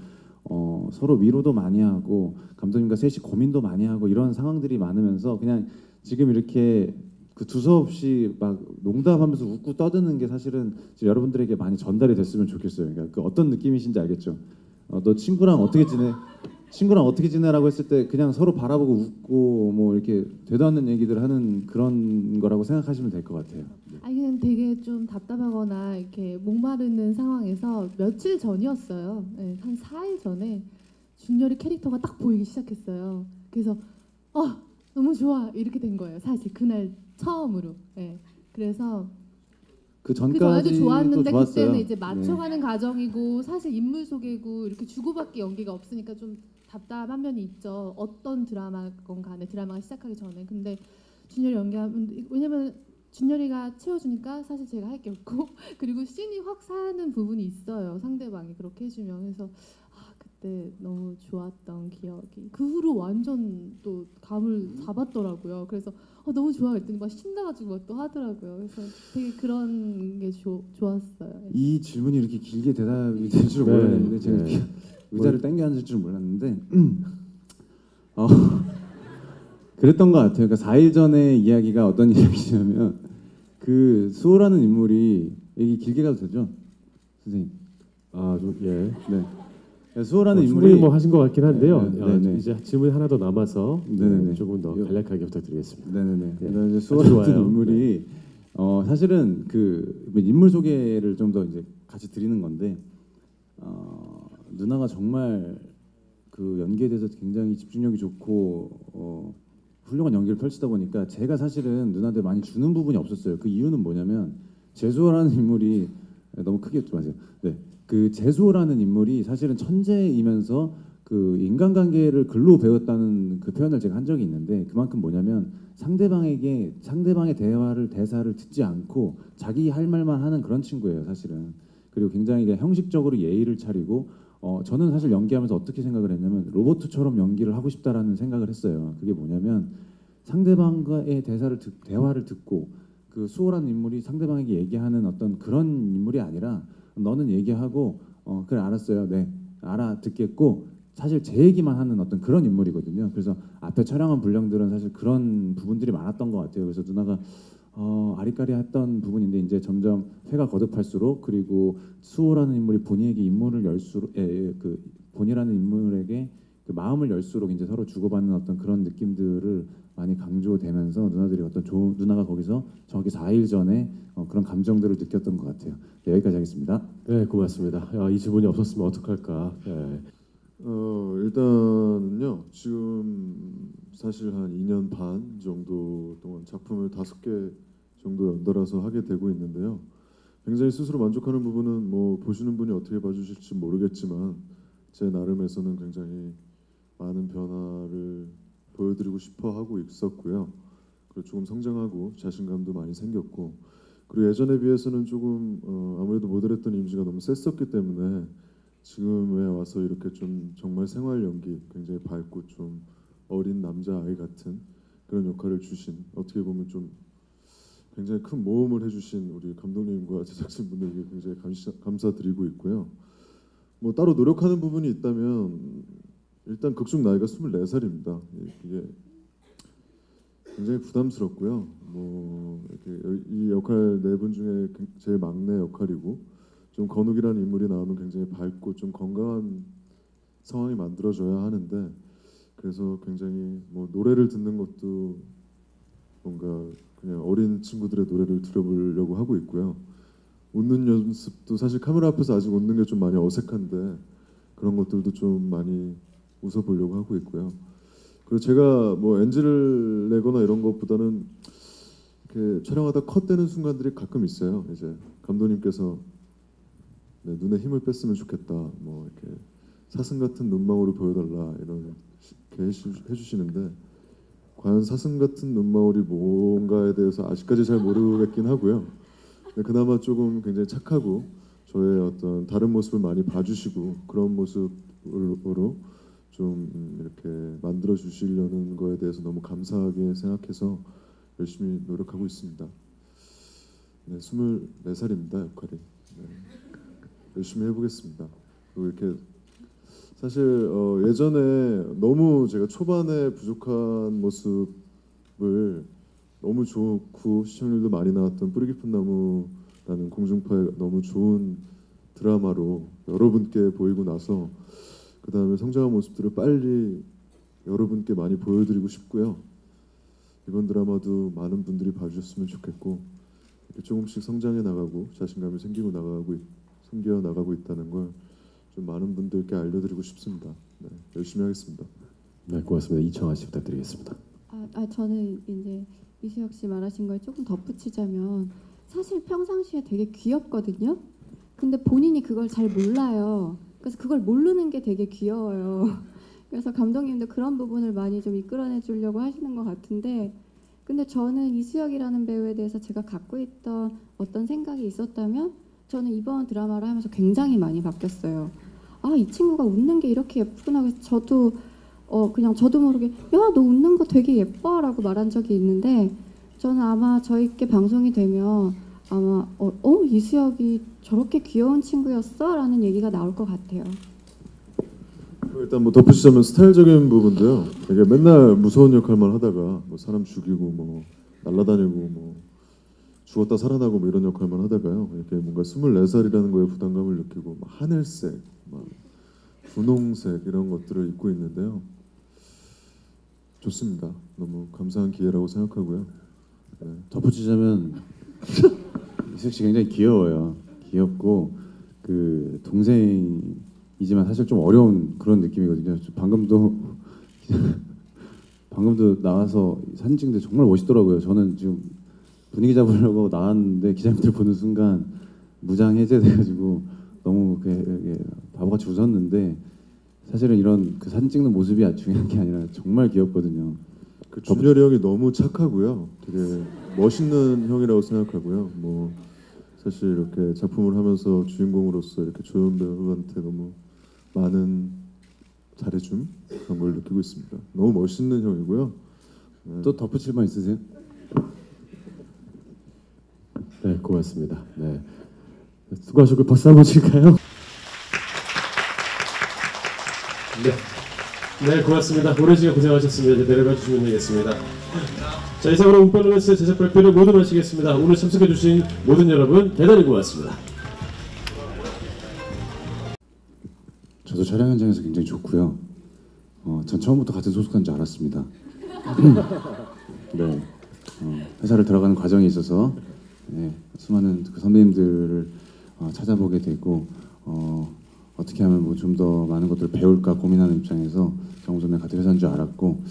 서로 위로도 많이 하고 감독님과 셋이 고민도 많이 하고 이런 상황들이 많으면서 그냥 지금 이렇게 그 두서없이 막 농담하면서 웃고 떠드는 게 사실은 여러분들에게 많이 전달이 됐으면 좋겠어요. 그러니까 그 어떤 느낌이신지 알겠죠? 너 친구랑 어떻게 지내? 친구랑 어떻게 지내라고 했을 때 그냥 서로 바라보고 웃고 뭐 이렇게 되도 않는 얘기들 하는 그런 거라고 생각하시면 될 것 같아요. 아니 그냥 되게 좀 답답하거나 이렇게 목마르는 상황에서 며칠 전이었어요. 네, 한 4일 전에 준열이 캐릭터가 딱 보이기 시작했어요. 그래서 너무 좋아 이렇게 된 거예요. 사실 그날 처음으로. 네. 그래서 그 전에도 전까지도 좋았는데 좋았어요. 그때는 이제 네. 맞춰가는 과정이고 사실 인물 소개고 이렇게 주고받기 연기가 없으니까 좀 답답한 면이 있죠. 어떤 드라마건 간에 드라마가 시작하기 전에. 근데 준열이 연기하면 왜냐면 준열이가 채워주니까 사실 제가 할 게 없고 그리고 씬이 확 사는 부분이 있어요. 상대방이 그렇게 해주면. 그래서 그때 너무 좋았던 기억이 그 후로 완전 또 감을 잡았더라고요. 그래서 너무 좋아 그랬더니 막 신나가지고 막 또 하더라고요. 그래서 되게 그런 게 좋았어요. 이 질문이 이렇게 길게 대답이 될 줄 네, 몰랐는데 제가 네. 이렇게 의자를 당겨 앉을 줄 몰랐는데 그랬던 것 같아요. 그러니까 4일 전에 이야기가 어떤 이야기냐면 그 수호라는 인물이 얘기 길게 가도 되죠, 선생님? 예. 네. 수호라는 충분히 인물이 뭐 하신 것 같긴 한데요. 네. 이제 질문이 하나 더 남아서 네네네. 조금 더 간략하게 부탁드리겠습니다. 네네네. 네. 그래서 이제 아주 수호라는 좋아요. 인물이 사실은 그 인물 소개를 좀 더 이제 같이 드리는 건데 누나가 정말 그 연기에 대해서 굉장히 집중력이 좋고 훌륭한 연기를 펼치다 보니까 제가 사실은 누나한테 많이 주는 부분이 없었어요. 그 이유는 뭐냐면 재수호라는 인물이 너무 크게 웃지 마세요. 네, 그 재수호라는 인물이 사실은 천재이면서 그 인간관계를 글로 배웠다는 그 표현을 제가 한 적이 있는데 그만큼 뭐냐면 상대방의 대사를 듣지 않고 자기 할 말만 하는 그런 친구예요, 사실은. 그리고 굉장히 형식적으로 예의를 차리고 저는 사실 연기하면서 어떻게 생각을 했냐면 로봇처럼 연기를 하고 싶다라는 생각을 했어요. 그게 뭐냐면 상대방과의 대화를 듣고 그 수호라는 인물이 상대방에게 얘기하는 어떤 그런 인물이 아니라 너는 얘기하고 그래 알았어요. 네 알아듣겠고 사실 제 얘기만 하는 어떤 그런 인물이거든요. 그래서 앞에 촬영한 분량들은 사실 그런 부분들이 많았던 것 같아요. 그래서 누나가 아리까리했던 부분인데 이제 점점 회가 거듭할수록 그리고 수호라는 인물이 본인에게 인물을 열수록 그 본이라는 인물에게 그 마음을 열수록 이제 서로 주고받는 어떤 그런 느낌들을 많이 강조되면서 누나들이 누나가 거기서 저기 4일 전에 그런 감정들을 느꼈던 것 같아요. 네, 여기까지 하겠습니다. 네, 고맙습니다. 이 질문이 없었으면 어떡할까. 네. 일단은요 지금 사실 한 2년 반 정도 동안 작품을 5개 정도 연달아서 하게 되고 있는데요. 굉장히 스스로 만족하는 부분은 뭐 보시는 분이 어떻게 봐주실지 모르겠지만 제 나름에서는 굉장히 많은 변화를 보여드리고 싶어 하고 있었고요. 그리고 조금 성장하고 자신감도 많이 생겼고, 그리고 예전에 비해서는 조금 아무래도 모델했던 이미지가 너무 셌었기 때문에 지금에 와서 이렇게 좀 정말 생활 연기, 굉장히 밝고 좀 어린 남자 아이 같은 그런 역할을 주신, 어떻게 보면 좀 굉장히 큰 모험을 해주신 우리 감독님과 제작진분들께 굉장히 감사드리고 있고요. 뭐 따로 노력하는 부분이 있다면 일단 극중 나이가 24살입니다. 이게 굉장히 부담스럽고요. 뭐 이렇게 이 역할 네 분 중에 제일 막내 역할이고, 좀 건욱이라는 인물이 나오면 굉장히 밝고 좀 건강한 상황이 만들어져야 하는데, 그래서 굉장히 뭐 노래를 듣는 것도 뭔가 그냥 어린 친구들의 노래를 들어보려고 하고 있고요. 웃는 연습도 사실 카메라 앞에서 아직 웃는 게 좀 많이 어색한데 그런 것들도 좀 많이 웃어보려고 하고 있고요. 그리고 제가 뭐 NG를 내거나 이런 것보다는 이렇게 촬영하다 컷되는 순간들이 가끔 있어요. 이제 감독님께서 네, 눈에 힘을 뺐으면 좋겠다, 뭐 이렇게 사슴 같은 눈망울을 보여달라 이렇게 해주시는데, 과연 사슴 같은 눈망울이 뭔가에 대해서 아직까지 잘 모르겠긴 하고요. 근데 그나마 조금 굉장히 착하고 저의 어떤 다른 모습을 많이 봐주시고 그런 모습으로 좀 이렇게 만들어 주시려는 거에 대해서 너무 감사하게 생각해서 열심히 노력하고 있습니다. 네, 24살입니다 역할이. 네, 열심히 해보겠습니다. 그리고 이렇게 사실 예전에 너무 제가 초반에 부족한 모습을 너무 좋고 시청률도 많이 나왔던 뿌리 깊은 나무라는 공중파의 너무 좋은 드라마로 여러분께 보이고 나서 그 다음에 성장한 모습들을 빨리 여러분께 많이 보여드리고 싶고요. 이번 드라마도 많은 분들이 봐주셨으면 좋겠고, 이렇게 조금씩 성장해 나가고 자신감이 생겨 나가고 있다는 걸 좀 많은 분들께 알려드리고 싶습니다. 네, 열심히 하겠습니다. 네, 고맙습니다. 이청아 씨 부탁드리겠습니다. 저는 이제 이수혁 씨 말하신 거에 조금 덧붙이자면, 사실 평상시에 되게 귀엽거든요. 근데 본인이 그걸 잘 몰라요. 그래서 그걸 모르는 게 되게 귀여워요. 그래서 감독님도 그런 부분을 많이 좀 이끌어내 주려고 하시는 것 같은데, 근데 저는 이수혁이라는 배우에 대해서 제가 갖고 있던 어떤 생각이 있었다면 저는 이번 드라마를 하면서 굉장히 많이 바뀌었어요. 이 친구가 웃는 게 이렇게 예쁘구나. 그래서 저도 그냥 저도 모르게 야, 너 웃는 거 되게 예뻐 라고 말한 적이 있는데, 저는 아마 저희께 방송이 되면 아마 이수혁이 저렇게 귀여운 친구였어? 라는 얘기가 나올 것 같아요. 일단 뭐 덧붙이자면 스타일적인 부분도요. 되게 맨날 무서운 역할만 하다가 뭐 사람 죽이고 뭐 날라다니고 뭐 죽었다 살아나고 뭐 이런 역할만 하다가요. 이렇게 뭔가 24살이라는 거에 부담감을 느끼고 막 하늘색, 막 분홍색 이런 것들을 입고 있는데요. 좋습니다. 너무 감사한 기회라고 생각하고요. 네. 덧붙이자면 이수혁 씨 굉장히 귀여워요. 귀엽고 그 동생이지만 사실 좀 어려운 그런 느낌이거든요. 방금도 나와서 사진 찍는데 정말 멋있더라고요. 저는 지금 분위기 잡으려고 나왔는데 기자님들 보는 순간 무장 해제돼가지고 너무 바보같이 웃었는데, 사실은 이런 그 사진 찍는 모습이 중요한 게 아니라 정말 귀엽거든요. 그 준열이 형이 너무 착하고요. 되게 멋있는 형이라고 생각하고요. 뭐 사실 이렇게 작품을 하면서 주인공으로서 이렇게 조연 배우한테 너무 많은 잘해줌 그런 걸 느끼고 있습니다. 너무 멋있는 형이고요. 네. 또 덧붙일 말 있으세요? 네, 고맙습니다. 네, 수고하셨고 박수 한번 칠까요? 네, 고맙습니다. 오랜 시간 고생하셨습니다. 이제 내려가 주시면 되겠습니다. 자, 이상으로 운빨로맨스의 제작 발표를 모두 마치겠습니다. 오늘 참석해주신 모든 여러분 대단히 고맙습니다. 저도 촬영 현장에서 굉장히 좋고요. 전 처음부터 같은 소속한 줄 알았습니다. 네, 회사를 들어가는 과정에 있어서 수많은 그 선배님들을 찾아보게 되고 어떻게 하면 뭐 좀 더 많은 것들을 배울까 고민하는 입장에서 정우 선배 같은 회사인 줄 알았고,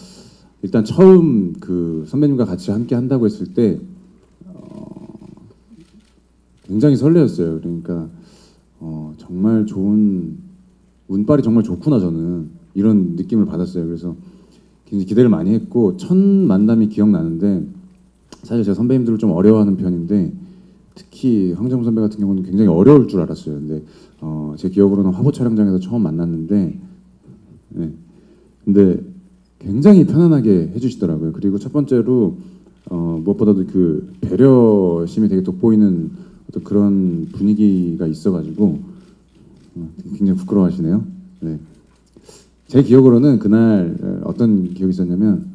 일단 처음 그 선배님과 같이 함께 한다고 했을 때 굉장히 설레었어요. 그러니까 정말 좋은 운빨이 정말 좋구나, 저는 이런 느낌을 받았어요. 그래서 굉장히 기대를 많이 했고 첫 만남이 기억나는데 사실 제가 선배님들을 좀 어려워하는 편인데 특히 황정우 선배 같은 경우는 굉장히 어려울 줄 알았어요. 근데 제 기억으로는 화보 촬영장에서 처음 만났는데 네. 근데 굉장히 편안하게 해주시더라고요. 그리고 첫 번째로 무엇보다도 그 배려심이 되게 돋보이는 어떤 그런 분위기가 있어가지고 굉장히 부끄러워하시네요. 네. 제 기억으로는 그날 어떤 기억이 있었냐면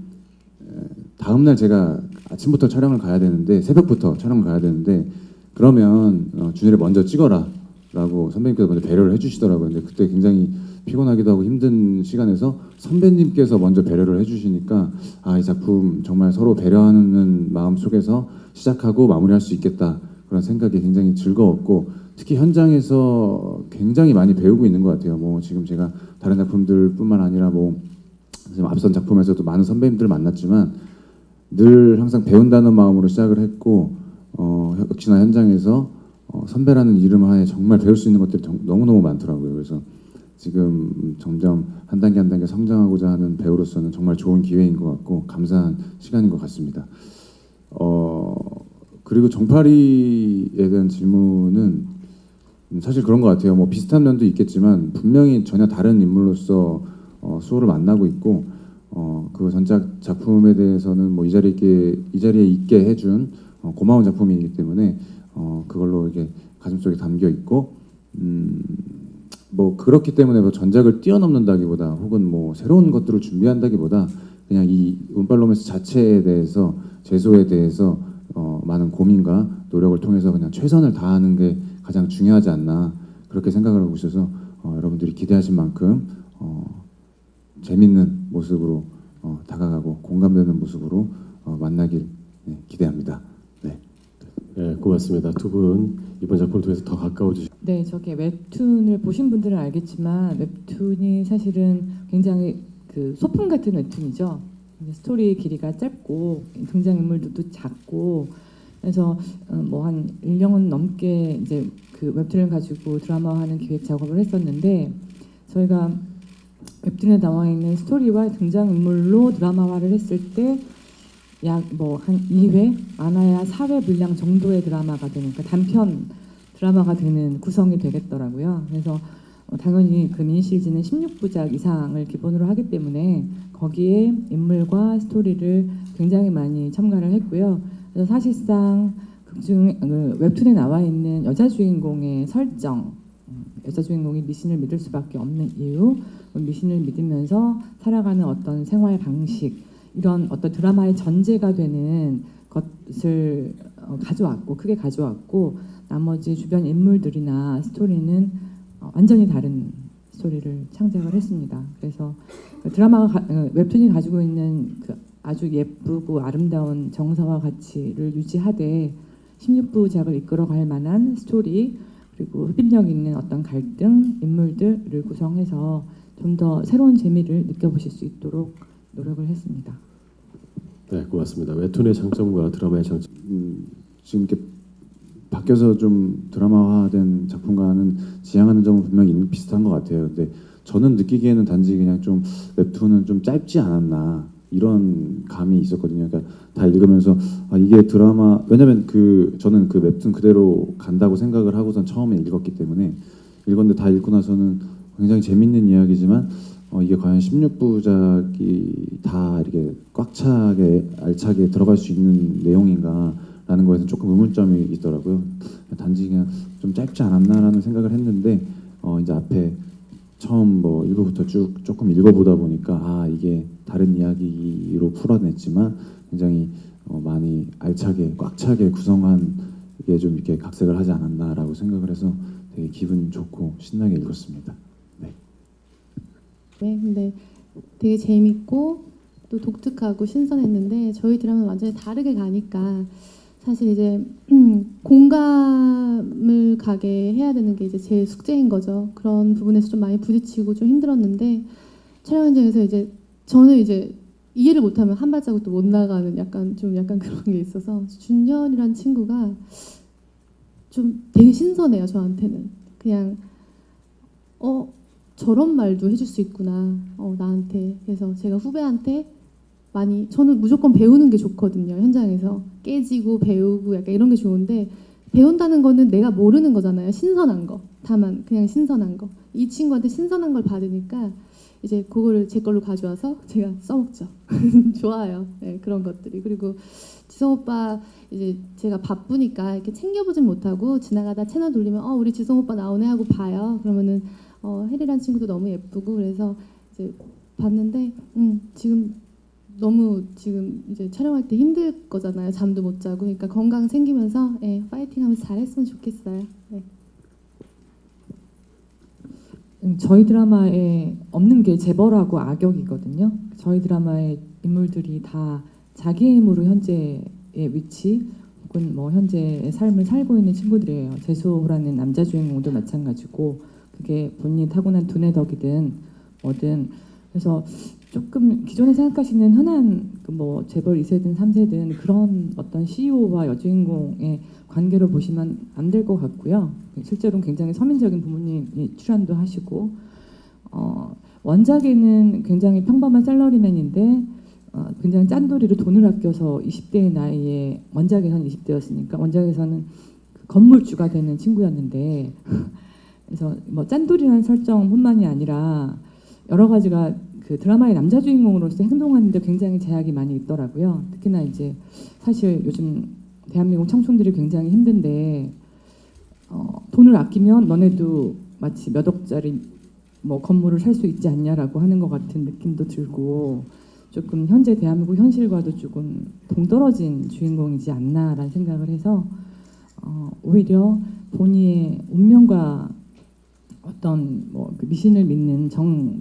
다음 날 제가 아침부터 촬영을 가야 되는데 새벽부터 촬영을 가야 되는데 그러면 준이를 먼저 찍어라 라고 선배님께서 먼저 배려를 해주시더라고요. 근데 그때 굉장히 피곤하기도 하고 힘든 시간에서 선배님께서 먼저 배려를 해주시니까 아, 이 작품 정말 서로 배려하는 마음 속에서 시작하고 마무리할 수 있겠다 그런 생각이 굉장히 즐거웠고 특히 현장에서 굉장히 많이 배우고 있는 것 같아요. 뭐 지금 제가 다른 작품들뿐만 아니라 뭐 지금 앞선 작품에서도 많은 선배님들 만났지만 늘 항상 배운다는 마음으로 시작을 했고 역시나 현장에서 선배라는 이름 하에 정말 배울 수 있는 것들이 너무너무 많더라고요. 그래서 지금 점점 한 단계 한 단계 성장하고자 하는 배우로서는 정말 좋은 기회인 것 같고 감사한 시간인 것 같습니다. 그리고 정파리에 대한 질문은 사실 그런 것 같아요. 뭐 비슷한 면도 있겠지만 분명히 전혀 다른 인물로서 수호를 만나고 있고 그 전작 작품에 대해서는 뭐 이 자리에 있게 해준 고마운 작품이기 때문에 그걸로 이게 가슴속에 담겨 있고 뭐 그렇기 때문에 뭐 전작을 뛰어넘는다기보다 혹은 뭐 새로운 것들을 준비한다기보다 그냥 이 운빨 로맨스 자체에 대해서 제소에 대해서 많은 고민과 노력을 통해서 그냥 최선을 다하는 게 가장 중요하지 않나 그렇게 생각을 하고 있어서 여러분들이 기대하신 만큼 재밌는 모습으로 다가가고 공감되는 모습으로 만나길 기대합니다. 네. 네, 고맙습니다. 두 분 이번 작품을 통해서 더 가까워지시. 네, 저게 웹툰을 보신 분들은 알겠지만 웹툰이 사실은 굉장히 그 소품 같은 웹툰이죠. 스토리 길이가 짧고 등장인물들도 작고 그래서 뭐 한 1년 넘게 이제 그 웹툰을 가지고 드라마화하는 기획 작업을 했었는데 저희가 웹툰에 나와 있는 스토리와 등장인물로 드라마화를 했을 때 약 뭐 한 2회 많아야 4회 분량 정도의 드라마가 되는 그러니까 단편 드라마가 되는 구성이 되겠더라고요. 그래서 당연히 그 미니시리즈는 16부작 이상을 기본으로 하기 때문에 거기에 인물과 스토리를 굉장히 많이 첨가를 했고요. 그래서 사실상 웹툰에 나와 있는 여자 주인공의 설정, 여자 주인공이 미신을 믿을 수밖에 없는 이유, 미신을 믿으면서 살아가는 어떤 생활 방식 이런 어떤 드라마의 전제가 되는 것을 가져왔고 크게 가져왔고 나머지 주변 인물들이나 스토리는 완전히 다른 스토리를 창작을 했습니다. 그래서 웹툰이 가지고 있는 그 아주 예쁘고 아름다운 정서와 가치를 유지하되 16부작을 이끌어갈 만한 스토리 그리고 흡입력 있는 어떤 갈등, 인물들을 구성해서 좀 더 새로운 재미를 느껴보실 수 있도록 노력을 했습니다. 네, 고맙습니다. 웹툰의 장점과 드라마의 장점. 지금 이렇게 바뀌어서 좀 드라마화된 작품과는 지향하는 점은 분명히 비슷한 것 같아요. 근데 저는 느끼기에는 단지 그냥 좀 웹툰은 좀 짧지 않았나 이런 감이 있었거든요. 그러니까 다 읽으면서 이게 드라마 왜냐면 저는 그 웹툰 그대로 간다고 생각을 하고선 처음에 읽었기 때문에 읽었는데 다 읽고 나서는 굉장히 재밌는 이야기지만 이게 과연 16부작이 다 이렇게 꽉 차게 알차게 들어갈 수 있는 내용인가라는 거에서 조금 의문점이 있더라고요. 단지 그냥 좀 짧지 않았나라는 생각을 했는데 이제 앞에 처음 뭐 1부부터 쭉 조금 읽어보다 보니까 이게 다른 이야기로 풀어냈지만 굉장히 많이 알차게 꽉 차게 구성한 게 좀 이렇게 각색을 하지 않았나라고 생각을 해서 되게 기분 좋고 신나게 읽었습니다. 네, 근데 되게 재밌고 또 독특하고 신선했는데 저희 드라마는 완전히 다르게 가니까 사실 이제 공감을 가게 해야 되는 게 이제 제 숙제인 거죠. 그런 부분에서 좀 많이 부딪히고 좀 힘들었는데 촬영 현장에서 이제 저는 이제 이해를 못하면 한 발자국도 못 나가는 약간 그런 게 있어서 준현이란 친구가 좀 되게 신선해요. 저한테는 그냥 저런 말도 해줄 수 있구나 나한테. 그래서 제가 후배한테 많이 저는 무조건 배우는 게 좋거든요. 현장에서 깨지고 배우고 약간 이런 게 좋은데 배운다는 거는 내가 모르는 거잖아요. 신선한 거. 다만 그냥 신선한 거. 이 친구한테 신선한 걸 받으니까 이제 그거를 제 걸로 가져와서 제가 써먹죠. 좋아요. 네, 그런 것들이. 그리고 지성 오빠 이제 제가 바쁘니까 이렇게 챙겨보진 못하고 지나가다 채널 돌리면 우리 지성 오빠 나오네 하고 봐요. 그러면은 혜리란 친구도 너무 예쁘고 그래서 이제 봤는데 지금 너무 지금 이제 촬영할 때 힘들 거잖아요. 잠도 못 자고. 그러니까 건강 챙기면서 파이팅하면서 잘했으면 좋겠어요. 네. 저희 드라마에 없는 게 재벌하고 악역이거든요. 저희 드라마의 인물들이 다 자기의 힘으로 현재의 위치 혹은 뭐 현재의 삶을 살고 있는 친구들이에요. 재수호라는 남자 주인공도 마찬가지고 그게 본인이 타고난 두뇌덕이든 뭐든 그래서 조금 기존에 생각하시는 흔한 뭐 재벌 2세든 3세든 그런 어떤 CEO와 여주인공의 관계로 보시면 안 될 것 같고요. 실제로는 굉장히 서민적인 부모님이 출연도 하시고 원작에는 굉장히 평범한 샐러리맨인데 굉장히 짠돌이로 돈을 아껴서 20대의 나이에 원작에서는 20대였으니까 원작에서는 그 건물주가 되는 친구였는데 그래서 뭐 짠돌이라는 설정뿐만이 아니라 여러 가지가 그 드라마의 남자 주인공으로서 행동하는데 굉장히 제약이 많이 있더라고요. 특히나 이제 사실 요즘 대한민국 청춘들이 굉장히 힘든데 돈을 아끼면 너네도 마치 몇 억짜리 뭐 건물을 살 수 있지 않냐라고 하는 것 같은 느낌도 들고 조금 현재 대한민국 현실과도 조금 동떨어진 주인공이지 않나라는 생각을 해서 오히려 본인의 운명과 어떤 뭐그 미신을 믿는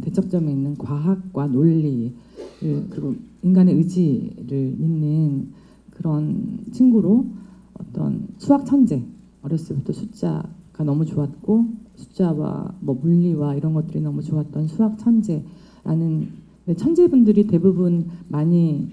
대척점에 있는 과학과 논리 그리고 인간의 의지를 믿는 그런 친구로 어떤 수학 천재 어렸을 때부터 숫자가 너무 좋았고 숫자와 뭐 물리와 이런 것들이 너무 좋았던 수학 천재라는 천재분들이 대부분 많이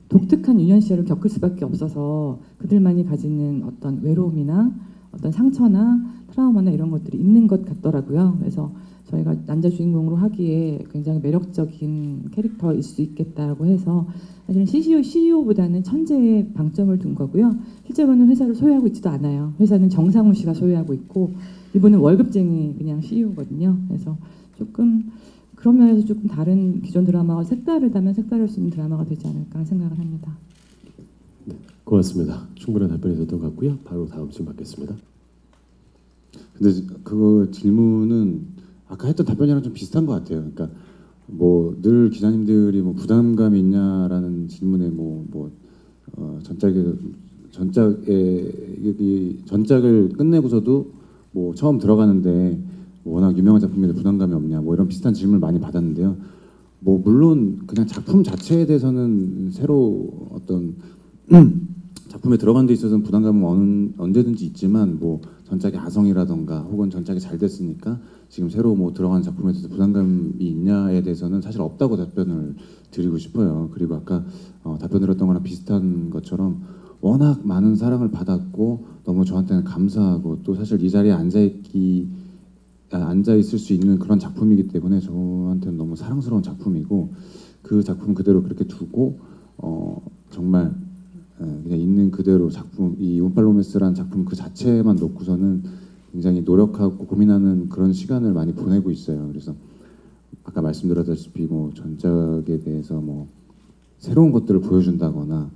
독특한 유년 시절을 겪을 수밖에 없어서 그들만이 가지는 어떤 외로움이나 어떤 상처나 트라우마나 이런 것들이 있는 것 같더라고요. 그래서 저희가 남자 주인공으로 하기에 굉장히 매력적인 캐릭터일 수 있겠다고 해서 사실은 CEO보다는 천재에 방점을 둔 거고요. 실제로는 회사를 소유하고 있지도 않아요. 회사는 정상훈 씨가 소유하고 있고 이분은 월급쟁이 그냥 CEO거든요. 그래서 조금 그런 면에서 조금 다른 기존 드라마와 색다르다면 색다를 수 있는 드라마가 되지 않을까 생각을 합니다. 네, 고맙습니다. 충분한 답변이 됐던 것 같고요. 바로 다음 질문 받겠습니다. 근데 그 질문은 아까 했던 답변이랑 좀 비슷한 것 같아요. 그러니까 뭐 늘 기자님들이 뭐 부담감이 있냐라는 질문에 전작을 끝내고서도 뭐 처음 들어가는데 뭐 워낙 유명한 작품인데 부담감이 없냐 뭐 이런 비슷한 질문을 많이 받았는데요. 뭐 물론 그냥 작품 자체에 대해서는 새로 어떤 작품에 들어간 데 있어서는 부담감은 언제든지 있지만 뭐 전작의 아성이라던가 혹은 전작이 잘 됐으니까 지금 새로 뭐 들어간 작품에 대해서 부담감이 있냐에 대해서는 사실 없다고 답변을 드리고 싶어요. 그리고 아까 답변 드렸던 거랑 비슷한 것처럼 워낙 많은 사랑을 받았고 너무 저한테는 감사하고 또 사실 이 자리에 앉아 있을 수 있는 그런 작품이기 때문에 저한테는 너무 사랑스러운 작품이고 그 작품 그대로 그렇게 두고 정말 그냥 있는 그대로 작품 이 운팔로메스라는 작품 그 자체만 놓고서는 굉장히 노력하고 고민하는 그런 시간을 많이 보내고 있어요. 그래서 아까 말씀드렸다시피 뭐 전작에 대해서 뭐 새로운 것들을 보여준다거나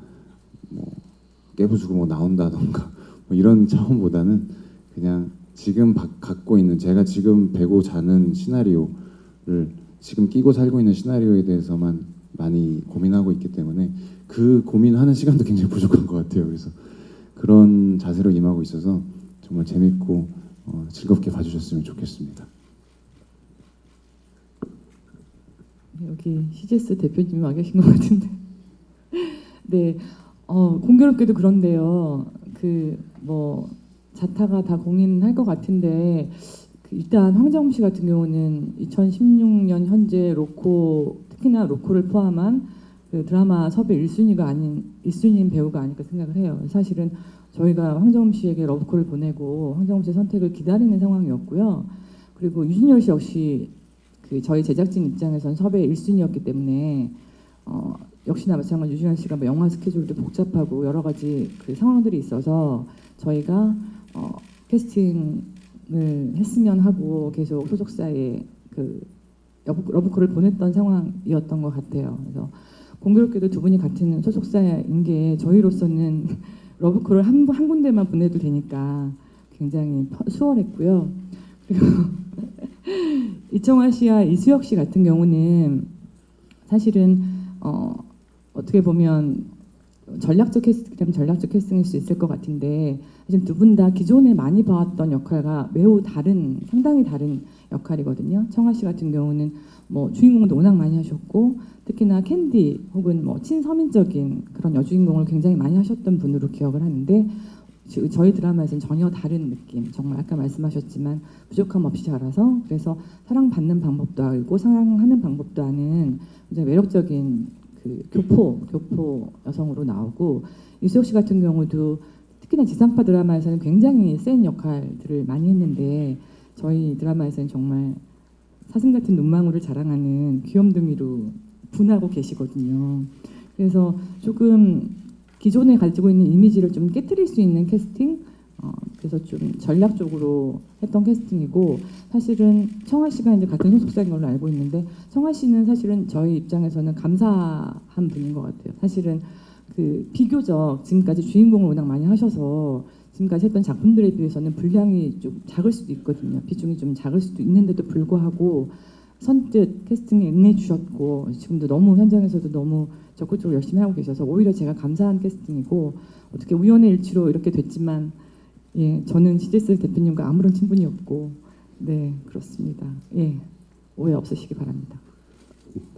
뭐 깨부수고 뭐 나온다던가 뭐 이런 차원보다는 그냥 지금 갖고 있는 제가 지금 배고 자는 시나리오를 지금 끼고 살고 있는 시나리오에 대해서만 많이 고민하고 있기 때문에 그 고민하는 시간도 굉장히 부족한 것 같아요. 그래서 그런 자세로 임하고 있어서 정말 재밌고 즐겁게 봐주셨으면 좋겠습니다. 여기 CGS 대표님이 와 계신 것 같은데 네, 공교롭게도 그런데요. 그 뭐 자타가 다 공인할 것 같은데 일단 황정음 씨 같은 경우는 2016년 현재 로코 특히나 로코를 포함한 그 드라마 섭외 1순위가 아닌 1순위인 배우가 아닐까 생각을 해요. 사실은 저희가 황정음 씨에게 러브콜을 보내고 황정음 씨의 선택을 기다리는 상황이었고요. 그리고 유준열 씨 역시 그 저희 제작진 입장에선 섭외 1순위였기 때문에 역시나 마찬가지 유준환 씨가 뭐 영화 스케줄도 복잡하고 여러 가지 그 상황들이 있어서 저희가 캐스팅을 했으면 하고 계속 소속사에 그 러브콜을 보냈던 상황이었던 것 같아요. 그래서 공교롭게도 두 분이 같은 소속사인 게 저희로서는 러브콜을 한 군데만 보내도 되니까 굉장히 수월했고요. 그리고 이청아 씨와 이수혁 씨 같은 경우는 사실은 어떻게 보면 전략적 캐스팅일 수 있을 것 같은데 지금 두 분 다 기존에 많이 봐왔던 역할과 매우 다른, 상당히 다른 역할이거든요. 청아 씨 같은 경우는 뭐 주인공도 워낙 많이 하셨고 특히나 캔디 혹은 뭐 친서민적인 그런 여주인공을 굉장히 많이 하셨던 분으로 기억을 하는데 저희 드라마에서는 전혀 다른 느낌. 정말 아까 말씀하셨지만 부족함 없이 자라서 그래서 사랑받는 방법도 알고 사랑하는 방법도 아는 굉장히 매력적인 그 교포 여성으로 나오고 이수혁 씨 같은 경우도 특히나 지상파 드라마에서는 굉장히 센 역할들을 많이 했는데 저희 드라마에서는 정말 사슴 같은 눈망울을 자랑하는 귀염둥이로 분하고 계시거든요. 그래서 조금 기존에 가지고 있는 이미지를 좀 깨트릴 수 있는 캐스팅, 그래서 좀 전략적으로 했던 캐스팅이고 사실은 청아 씨가 이제 같은 소속사인 걸로 알고 있는데 청아 씨는 사실은 저희 입장에서는 감사한 분인 것 같아요. 사실은 그 비교적 지금까지 주인공을 워낙 많이 하셔서 지금까지 했던 작품들에 비해서는 분량이 좀 작을 수도 있거든요. 비중이 좀 작을 수도 있는데도 불구하고 선뜻 캐스팅에 응해주셨고 지금도 너무 현장에서도 너무 적극적으로 열심히 하고 계셔서 오히려 제가 감사한 캐스팅이고 어떻게 우연의 일치로 이렇게 됐지만 예 저는 CJS 대표님과 아무런 친분이 없고 네 그렇습니다. 예 오해 없으시기 바랍니다.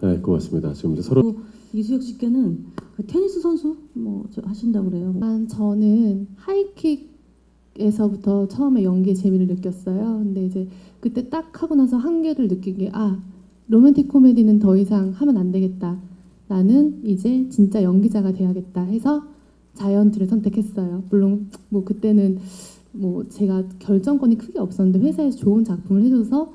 네, 고맙습니다. 지금 이제 서로 이수혁 씨께는 그 테니스 선수 하신다고 그래요. 저는 하이킥에서부터 처음에 연기의 재미를 느꼈어요. 근데 이제 그때 딱 하고 나서 한계를 느낀 게 로맨틱 코미디는 더 이상 하면 안 되겠다. 나는 이제 진짜 연기자가 돼야겠다 해서 자이언트를 선택했어요. 물론 뭐 그때는 뭐 제가 결정권이 크게 없었는데 회사에서 좋은 작품을 해줘서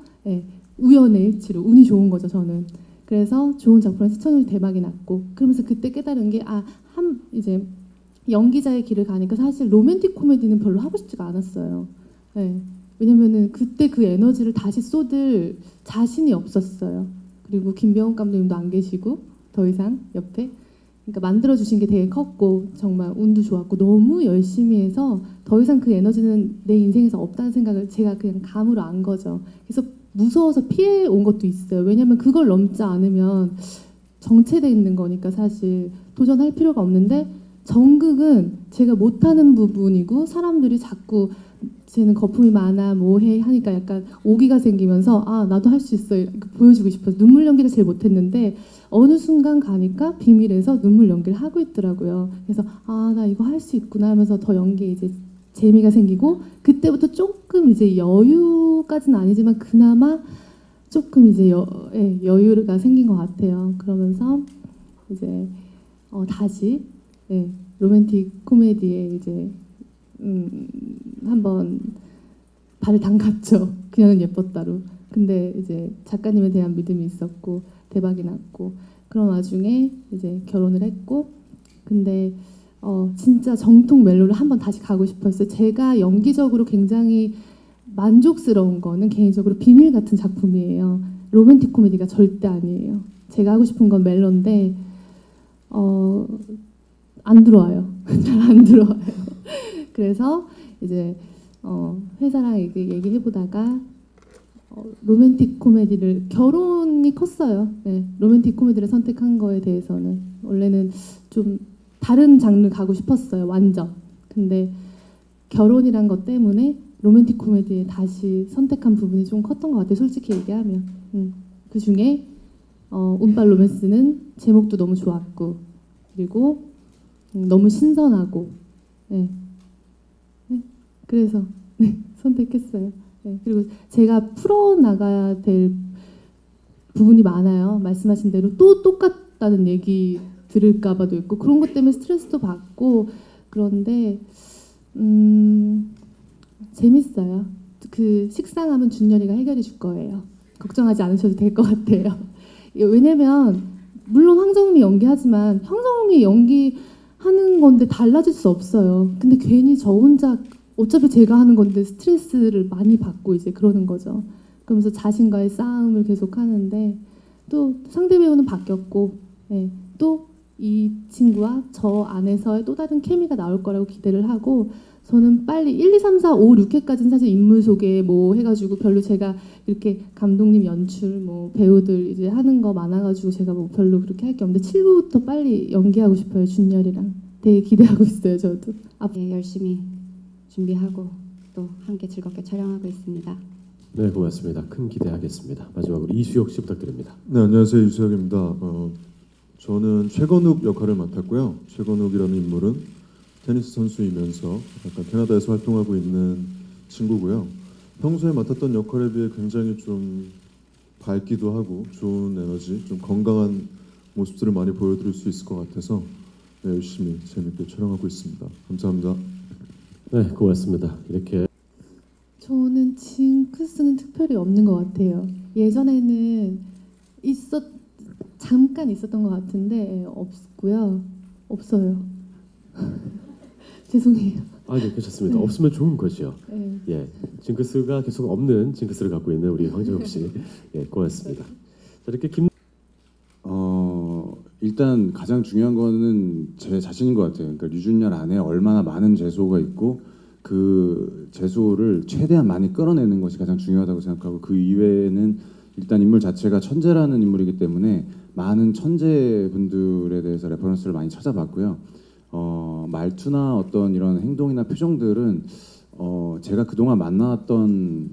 우연의 일치로 운이 좋은 거죠 저는. 그래서 좋은 작품을 시청률 대박이 났고 그러면서 그때 깨달은 게 이제 연기자의 길을 가니까 사실 로맨틱 코미디는 별로 하고 싶지가 않았어요. 왜냐면은 그때 그 에너지를 다시 쏟을 자신이 없었어요. 그리고 김병욱 감독님도 안 계시고 더 이상 옆에 그러니까 만들어주신 게 되게 컸고 정말 운도 좋았고 너무 열심히 해서 더 이상 그 에너지는 내 인생에서 없다는 생각을 제가 그냥 감으로 안 거죠. 그래서 무서워서 피해 온 것도 있어요. 왜냐면 그걸 넘지 않으면 정체돼 있는 거니까 사실 도전할 필요가 없는데 정극은 제가 못하는 부분이고 사람들이 자꾸 쟤는 거품이 많아 뭐해 하니까 약간 오기가 생기면서 나도 할 수 있어 이렇게 보여주고 싶어서 눈물 연기를 제일 못했는데 어느 순간 가니까 비밀에서 눈물 연기를 하고 있더라고요. 그래서 나 이거 할 수 있구나 하면서 더 연기에 이제 재미가 생기고 그때부터 조금 이제 여유까지는 아니지만 그나마 조금 이제 여유가 생긴 것 같아요. 그러면서 이제 다시 로맨틱 코미디에 이제 한번 발을 담갔죠. 그녀는 예뻤다로. 근데 이제 작가님에 대한 믿음이 있었고 대박이 났고 그런 와중에 이제 결혼을 했고 근데 진짜 정통 멜로를 한번 다시 가고 싶었어요. 제가 연기적으로 굉장히 만족스러운 거는 개인적으로 비밀 같은 작품이에요. 로맨틱 코미디가 절대 아니에요. 제가 하고 싶은 건 멜로인데 안 들어와요. 잘 안 들어와요. 그래서 이제 회사랑 얘기해보다가 로맨틱 코미디를 결혼이 컸어요. 로맨틱 코미디를 선택한 거에 대해서는 원래는 좀 다른 장르 가고 싶었어요. 완전. 근데 결혼이란 것 때문에 로맨틱 코미디에 다시 선택한 부분이 좀 컸던 것 같아요. 솔직히 얘기하면. 그 중에 운빨 로맨스는 제목도 너무 좋았고 그리고 너무 신선하고 그래서 선택했어요. 그리고 제가 풀어나가야 될 부분이 많아요. 말씀하신 대로 또 똑같다는 얘기 들을까 봐도 있고 그런 것 때문에 스트레스도 받고 그런데 재밌어요. 그 식상함은 준열이가 해결해 줄 거예요. 걱정하지 않으셔도 될 것 같아요. 왜냐면 물론 황정음이 연기하지만 황정음이 연기하는 건데 달라질 수 없어요. 근데 괜히 저 혼자 어차피 제가 하는 건데 스트레스를 많이 받고 이제 그러는 거죠. 그러면서 자신과의 싸움을 계속 하는데 또 상대 배우는 바뀌었고 예, 또 이 친구와 저 안에서의 또 다른 케미가 나올 거라고 기대를 하고 저는 빨리 1, 2, 3, 4, 5, 6회까지는 사실 인물 소개 뭐 해가지고 별로 제가 이렇게 감독님 연출 뭐 배우들 이제 하는 거 많아가지고 제가 뭐 별로 그렇게 할 게 없는데 7부부터 빨리 연기하고 싶어요. 준열이랑 되게 기대하고 있어요. 저도 네, 열심히 준비하고 또 함께 즐겁게 촬영하고 있습니다. 네, 고맙습니다. 큰 기대하겠습니다. 마지막으로 이수혁 씨 부탁드립니다. 네, 안녕하세요. 이수혁입니다. 저는 최건욱 역할을 맡았고요. 최건욱이라는 인물은 테니스 선수이면서 약간 캐나다에서 활동하고 있는 친구고요. 평소에 맡았던 역할에 비해 굉장히 좀 밝기도 하고 좋은 에너지, 좀 건강한 모습들을 많이 보여드릴 수 있을 것 같아서 네, 열심히 재밌게 촬영하고 있습니다. 감사합니다. 네, 고맙습니다. 이렇게 저는 징크스는 특별히 없는 것 같아요. 예전에는 잠깐 있었던 것 같은데 없고요. 없어요. 죄송해요. 아, 네, 괜찮습니다. 네. 없으면 좋은 거죠. 네. 예, 징크스가 계속 없는 징크스를 갖고 있는 우리 황정음 씨, 예, 고맙습니다. 자, 이렇게 일단 가장 중요한 거는 제 자신인 것 같아요. 그러니까 류준열 안에 얼마나 많은 재소가 있고 그 재소를 최대한 많이 끌어내는 것이 가장 중요하다고 생각하고 그 이외에는 일단 인물 자체가 천재라는 인물이기 때문에 많은 천재분들에 대해서 레퍼런스를 많이 찾아봤고요. 말투나 어떤 이런 행동이나 표정들은 제가 그동안 만나왔던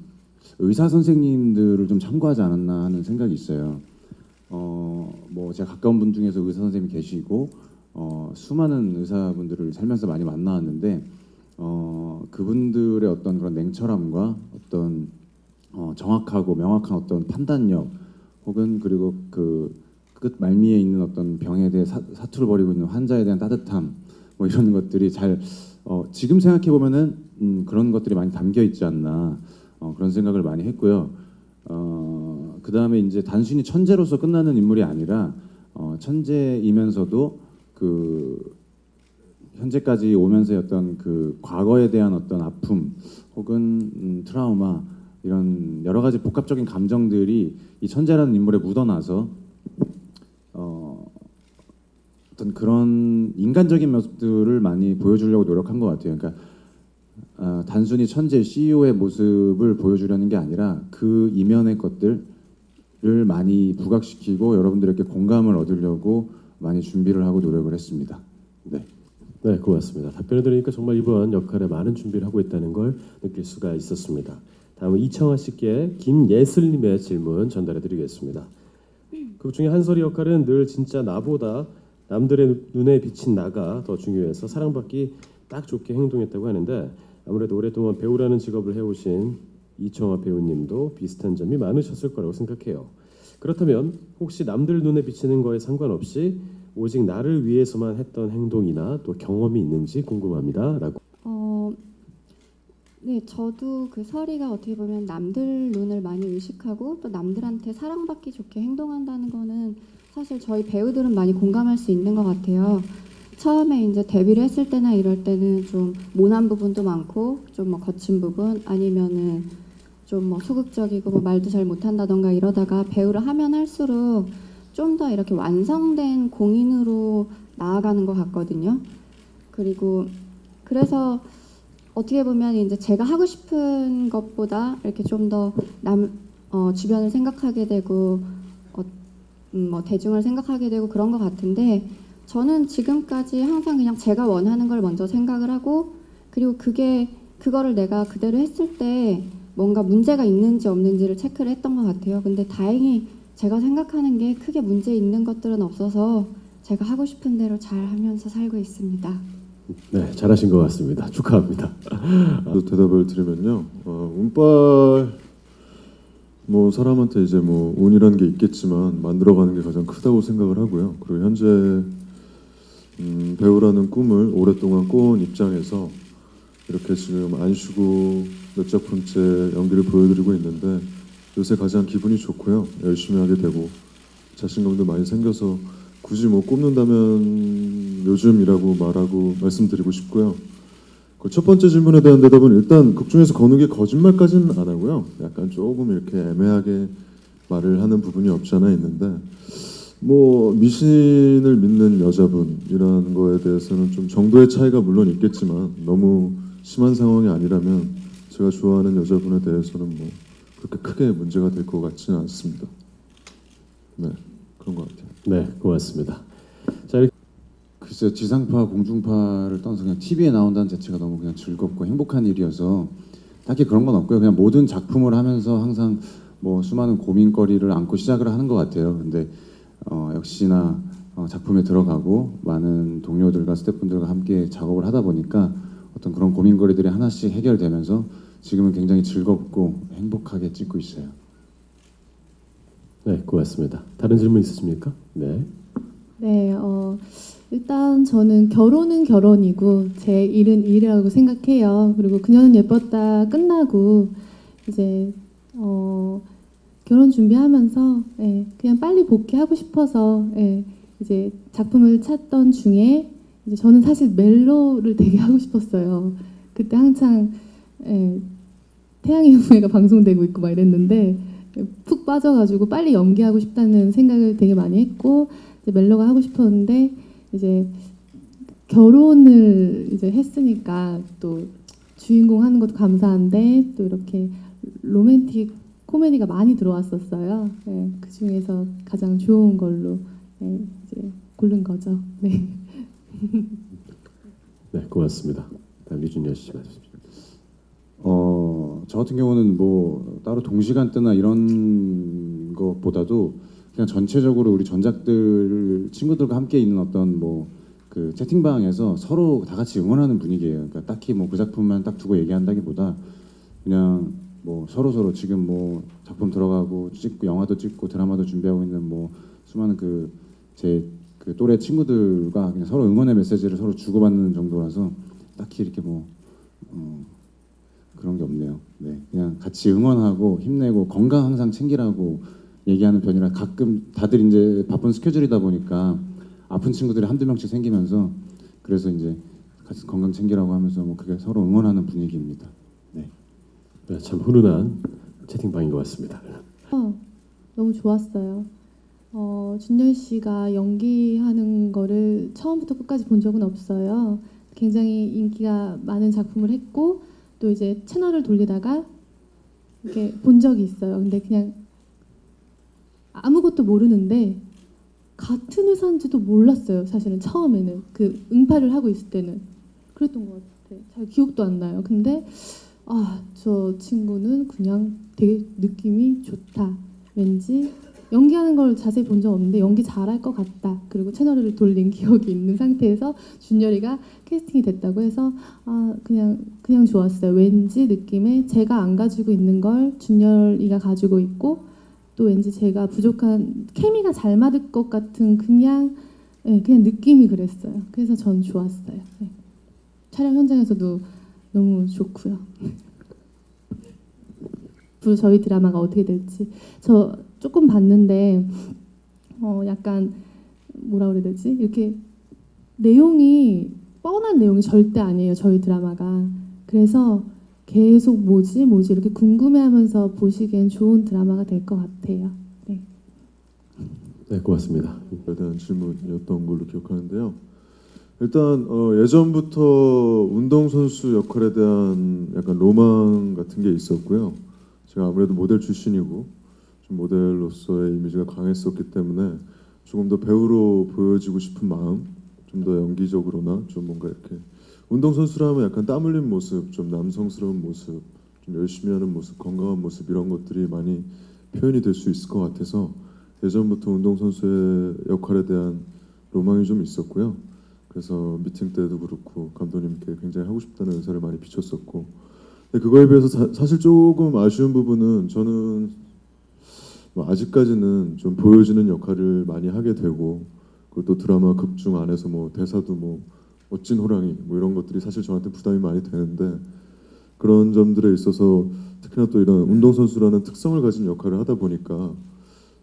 의사 선생님들을 좀 참고하지 않았나 하는 생각이 있어요. 뭐 제가 가까운 분 중에서 의사 선생님이 계시고 수많은 의사분들을 살면서 많이 만나왔는데 그분들의 어떤 그런 냉철함과 어떤 정확하고 명확한 어떤 판단력 혹은 그리고 그 끝 말미에 있는 어떤 병에 대해 사투를 벌이고 있는 환자에 대한 따뜻함 뭐 이런 것들이 잘 지금 생각해 보면은 그런 것들이 많이 담겨 있지 않나 그런 생각을 많이 했고요. 그 다음에 이제 단순히 천재로서 끝나는 인물이 아니라 천재이면서도 그 현재까지 오면서의 어떤 그 과거에 대한 어떤 아픔 혹은 트라우마 이런 여러 가지 복합적인 감정들이 이 천재라는 인물에 묻어나서 어떤 그런 인간적인 모습들을 많이 보여주려고 노력한 것 같아요. 그러니까 단순히 천재 CEO의 모습을 보여주려는 게 아니라 그 이면의 것들을 많이 부각시키고 여러분들에게 공감을 얻으려고 많이 준비를 하고 노력을 했습니다. 네. 네, 고맙습니다. 답변을 들으니까 정말 이번 역할에 많은 준비를 하고 있다는 걸 느낄 수가 있었습니다. 다음은 이청아 씨께 김예슬님의 질문 전달해드리겠습니다. 그 중에 한설이 역할은 늘 진짜 나보다 남들의 눈에 비친 나가 더 중요해서 사랑받기 딱 좋게 행동했다고 하는데 아무래도 오랫동안 배우라는 직업을 해오신 이청아 배우님도 비슷한 점이 많으셨을 거라고 생각해요. 그렇다면 혹시 남들 눈에 비치는 거에 상관없이 오직 나를 위해서만 했던 행동이나 또 경험이 있는지 궁금합니다. 라고. 네, 저도 그 설이가 어떻게 보면 남들 눈을 많이 의식하고 또 남들한테 사랑받기 좋게 행동한다는 거는 사실 저희 배우들은 많이 공감할 수 있는 것 같아요. 처음에 이제 데뷔를 했을 때나 이럴 때는 좀 모난 부분도 많고 좀 뭐 거친 부분 아니면은 좀 뭐 소극적이고 뭐 말도 잘 못한다던가 이러다가 배우를 하면 할수록 좀 더 이렇게 완성된 공인으로 나아가는 것 같거든요. 그리고 그래서 어떻게 보면 이제 제가 하고 싶은 것보다 이렇게 좀 더 주변을 생각하게 되고 뭐 대중을 생각하게 되고 그런 것 같은데 저는 지금까지 항상 그냥 제가 원하는 걸 먼저 생각을 하고 그리고 그거를 내가 그대로 했을 때 뭔가 문제가 있는지 없는지를 체크를 했던 것 같아요. 근데 다행히 제가 생각하는 게 크게 문제 있는 것들은 없어서 제가 하고 싶은 대로 잘 하면서 살고 있습니다. 네, 잘하신 것 같습니다. 축하합니다. 또 대답을 드리면요, 운빨 뭐 사람한테 이제 뭐 운이라는 게 있겠지만 만들어가는 게 가장 크다고 생각을 하고요. 그리고 현재 배우라는 꿈을 오랫동안 꿔온 입장에서 이렇게 지금 안 쉬고 몇 작품째 연기를 보여드리고 있는데 요새 가장 기분이 좋고요. 열심히 하게 되고 자신감도 많이 생겨서 굳이 뭐 꼽는다면 요즘이라고 말씀드리고 싶고요. 그 첫 번째 질문에 대한 대답은 일단 극 중에서 건욱이 거짓말까지는 안 하고요. 약간 조금 이렇게 애매하게 말을 하는 부분이 없지 않아 있는데 뭐 미신을 믿는 여자분이라는 거에 대해서는 좀 정도의 차이가 물론 있겠지만 너무 심한 상황이 아니라면 제가 좋아하는 여자분에 대해서는 뭐 그렇게 크게 문제가 될 것 같지는 않습니다. 네, 그런 것 같아요. 네, 고맙습니다. 자, 이렇게 글쎄요, 지상파, 공중파를 떠나서 그냥 TV에 나온다는 자체가 너무 그냥 즐겁고 행복한 일이어서 딱히 그런 건 없고요. 그냥 모든 작품을 하면서 항상 뭐 수많은 고민거리를 안고 시작을 하는 것 같아요. 근데 역시나 작품에 들어가고 많은 동료들과 스태프분들과 함께 작업을 하다 보니까 어떤 그런 고민거리들이 하나씩 해결되면서 지금은 굉장히 즐겁고 행복하게 찍고 있어요. 네, 고맙습니다. 다른 질문 있으십니까? 네. 네, 일단 저는 결혼은 결혼이고 제 일은 일이라고 생각해요. 그리고 그녀는 예뻤다 끝나고 이제 결혼 준비하면서 그냥 빨리 복귀하고 싶어서 이제 작품을 찾던 중에 이제 저는 사실 멜로를 되게 하고 싶었어요. 그때 한창 태양의 후예가 방송되고 있고 막 이랬는데 푹 빠져가지고 빨리 연기하고 싶다는 생각을 되게 많이 했고 이제 멜로가 하고 싶었는데 이제 결혼을 이제 했으니까 또 주인공 하는 것도 감사한데 또 이렇게 로맨틱 코미디가 많이 들어왔었어요. 그 중에서 가장 좋은 걸로 이제 고른 거죠. 네. 네, 고맙습니다. 다음 류준열 씨 말씀. 저 같은 경우는 뭐 따로 동시간대나 이런 것보다도 그냥 전체적으로 우리 전작들 친구들과 함께 있는 어떤 뭐 그 채팅방에서 서로 다 같이 응원하는 분위기예요. 그러니까 딱히 뭐 그 작품만 딱 두고 얘기한다기보다 그냥 뭐 서로 지금 뭐 작품 들어가고 찍고 영화도 찍고 드라마도 준비하고 있는 뭐 수많은 제 또래 친구들과 그냥 서로 응원의 메시지를 서로 주고받는 정도라서 딱히 이렇게 뭐 그런 게 없네요. 네, 그냥 같이 응원하고 힘내고 건강 항상 챙기라고 얘기하는 편이라 가끔 다들 이제 바쁜 스케줄이다 보니까 아픈 친구들이 한두 명씩 생기면서 그래서 이제 같이 건강 챙기라고 하면서 뭐 그게 서로 응원하는 분위기입니다. 네. 네, 참 훈훈한 채팅방인 것 같습니다. 너무 좋았어요. 준열 씨가 연기하는 거를 처음부터 끝까지 본 적은 없어요. 굉장히 인기가 많은 작품을 했고 또 이제 채널을 돌리다가 이렇게 본 적이 있어요. 근데 그냥 아무것도 모르는데 같은 회사인지도 몰랐어요. 사실은 처음에는 그 응팔을 하고 있을 때는 그랬던 것 같아요. 잘 기억도 안 나요. 근데 저 친구는 그냥 되게 느낌이 좋다. 왠지 연기하는 걸 자세히 본 적 없는데 연기 잘할 것 같다. 그리고 채널을 돌린 기억이 있는 상태에서 준열이가 캐스팅이 됐다고 해서 그냥 좋았어요. 왠지 느낌에 제가 안 가지고 있는 걸 준열이가 가지고 있고 또 왠지 제가 부족한 케미가 잘 맞을 것 같은 그냥 느낌이 그랬어요. 그래서 전 좋았어요. 촬영 현장에서도 너무 좋고요. 앞으로 저희 드라마가 어떻게 될지 저 조금 봤는데 약간 뭐라 그래야 되지? 이렇게 내용이 뻔한 내용이 절대 아니에요. 저희 드라마가. 그래서 계속 뭐지 이렇게 궁금해하면서 보시기엔 좋은 드라마가 될 것 같아요. 네. 네, 고맙습니다. 에 대한 질문이었던 걸로 기억하는데요. 일단 예전부터 운동선수 역할에 대한 약간 로망 같은 게 있었고요. 제가 아무래도 모델 출신이고 좀 모델로서의 이미지가 강했었기 때문에 조금 더 배우로 보여지고 싶은 마음, 좀 더 연기적으로나 좀 뭔가 이렇게 운동선수라면 약간 땀 흘린 모습, 좀 남성스러운 모습, 좀 열심히 하는 모습, 건강한 모습 이런 것들이 많이 표현이 될 수 있을 것 같아서 예전부터 운동선수의 역할에 대한 로망이 좀 있었고요. 그래서 미팅 때도 그렇고 감독님께 굉장히 하고 싶다는 의사를 많이 비췄었고 근데 그거에 비해서 사실 조금 아쉬운 부분은 저는 뭐 아직까지는 좀 보여지는 역할을 많이 하게 되고 그리고 또 드라마 극중 안에서 뭐 대사도 뭐 멋진 호랑이 뭐 이런 것들이 사실 저한테 부담이 많이 되는데 그런 점들에 있어서 특히나 또 이런 운동선수라는 특성을 가진 역할을 하다 보니까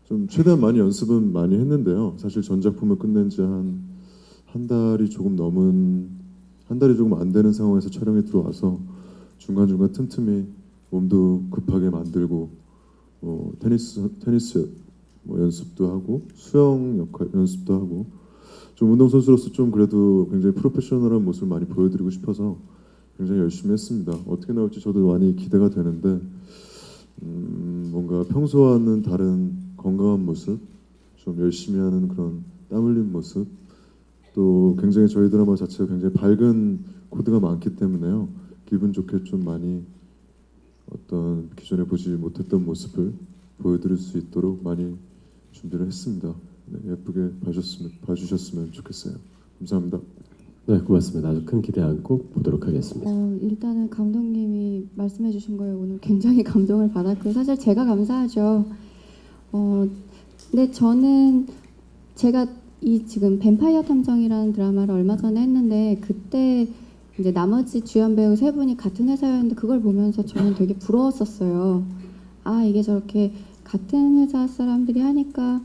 좀 최대한 많이 연습은 많이 했는데요. 사실 전작품을 끝낸 지 한 달이 조금 안 되는 상황에서 촬영에 들어와서 중간중간 틈틈이 몸도 급하게 만들고 테니스 뭐 연습도 하고 수영 역할 연습도 하고 좀 운동선수로서 좀 그래도 굉장히 프로페셔널한 모습을 많이 보여드리고 싶어서 굉장히 열심히 했습니다. 어떻게 나올지 저도 많이 기대가 되는데 뭔가 평소와는 다른 건강한 모습, 좀 열심히 하는 그런 땀 흘린 모습, 또 굉장히 저희 드라마 자체가 굉장히 밝은 코드가 많기 때문에요. 기분 좋게 좀 많이 어떤 기존에 보지 못했던 모습을 보여드릴 수 있도록 많이 준비를 했습니다. 네, 예쁘게 봐주셨으면 좋겠어요. 감사합니다. 네, 고맙습니다. 아주 큰 기대 안고 보도록 하겠습니다. 일단은 감독님이 말씀해 주신 거에 오늘 굉장히 감동을 받았고 사실 제가 감사하죠. 근데 저는 제가 이 지금 뱀파이어 탐정이라는 드라마를 얼마 전에 했는데 그때 이제 나머지 주연 배우 세 분이 같은 회사였는데 그걸 보면서 저는 되게 부러웠었어요. 아, 이게 저렇게 같은 회사 사람들이 하니까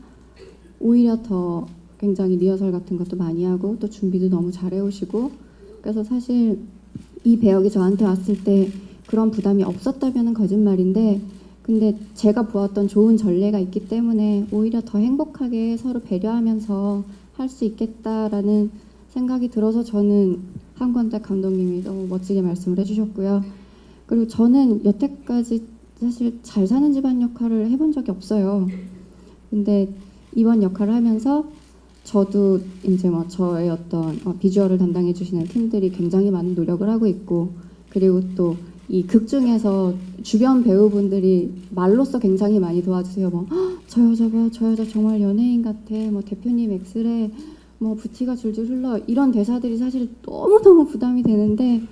오히려 더 굉장히 리허설 같은 것도 많이 하고 또 준비도 너무 잘해 오시고 그래서 사실 이 배역이 저한테 왔을 때 그런 부담이 없었다면 거짓말인데 근데 제가 보았던 좋은 전례가 있기 때문에 오히려 더 행복하게 서로 배려하면서 할 수 있겠다라는 생각이 들어서 저는 한권택 감독님이 너무 멋지게 말씀을 해주셨고요. 그리고 저는 여태까지 사실 잘 사는 집안 역할을 해본 적이 없어요. 근데 이번 역할을 하면서 저도 이제 뭐 저의 어떤 비주얼을 담당해 주시는 팀들이 굉장히 많은 노력을 하고 있고 그리고 또 이 극 중에서 주변 배우분들이 말로써 굉장히 많이 도와주세요. 뭐 저 여자 봐, 저 여자 정말 연예인 같아. 뭐 대표님 엑스레, 뭐 부티가 줄줄 흘러 이런 대사들이 사실 너무너무 부담이 되는데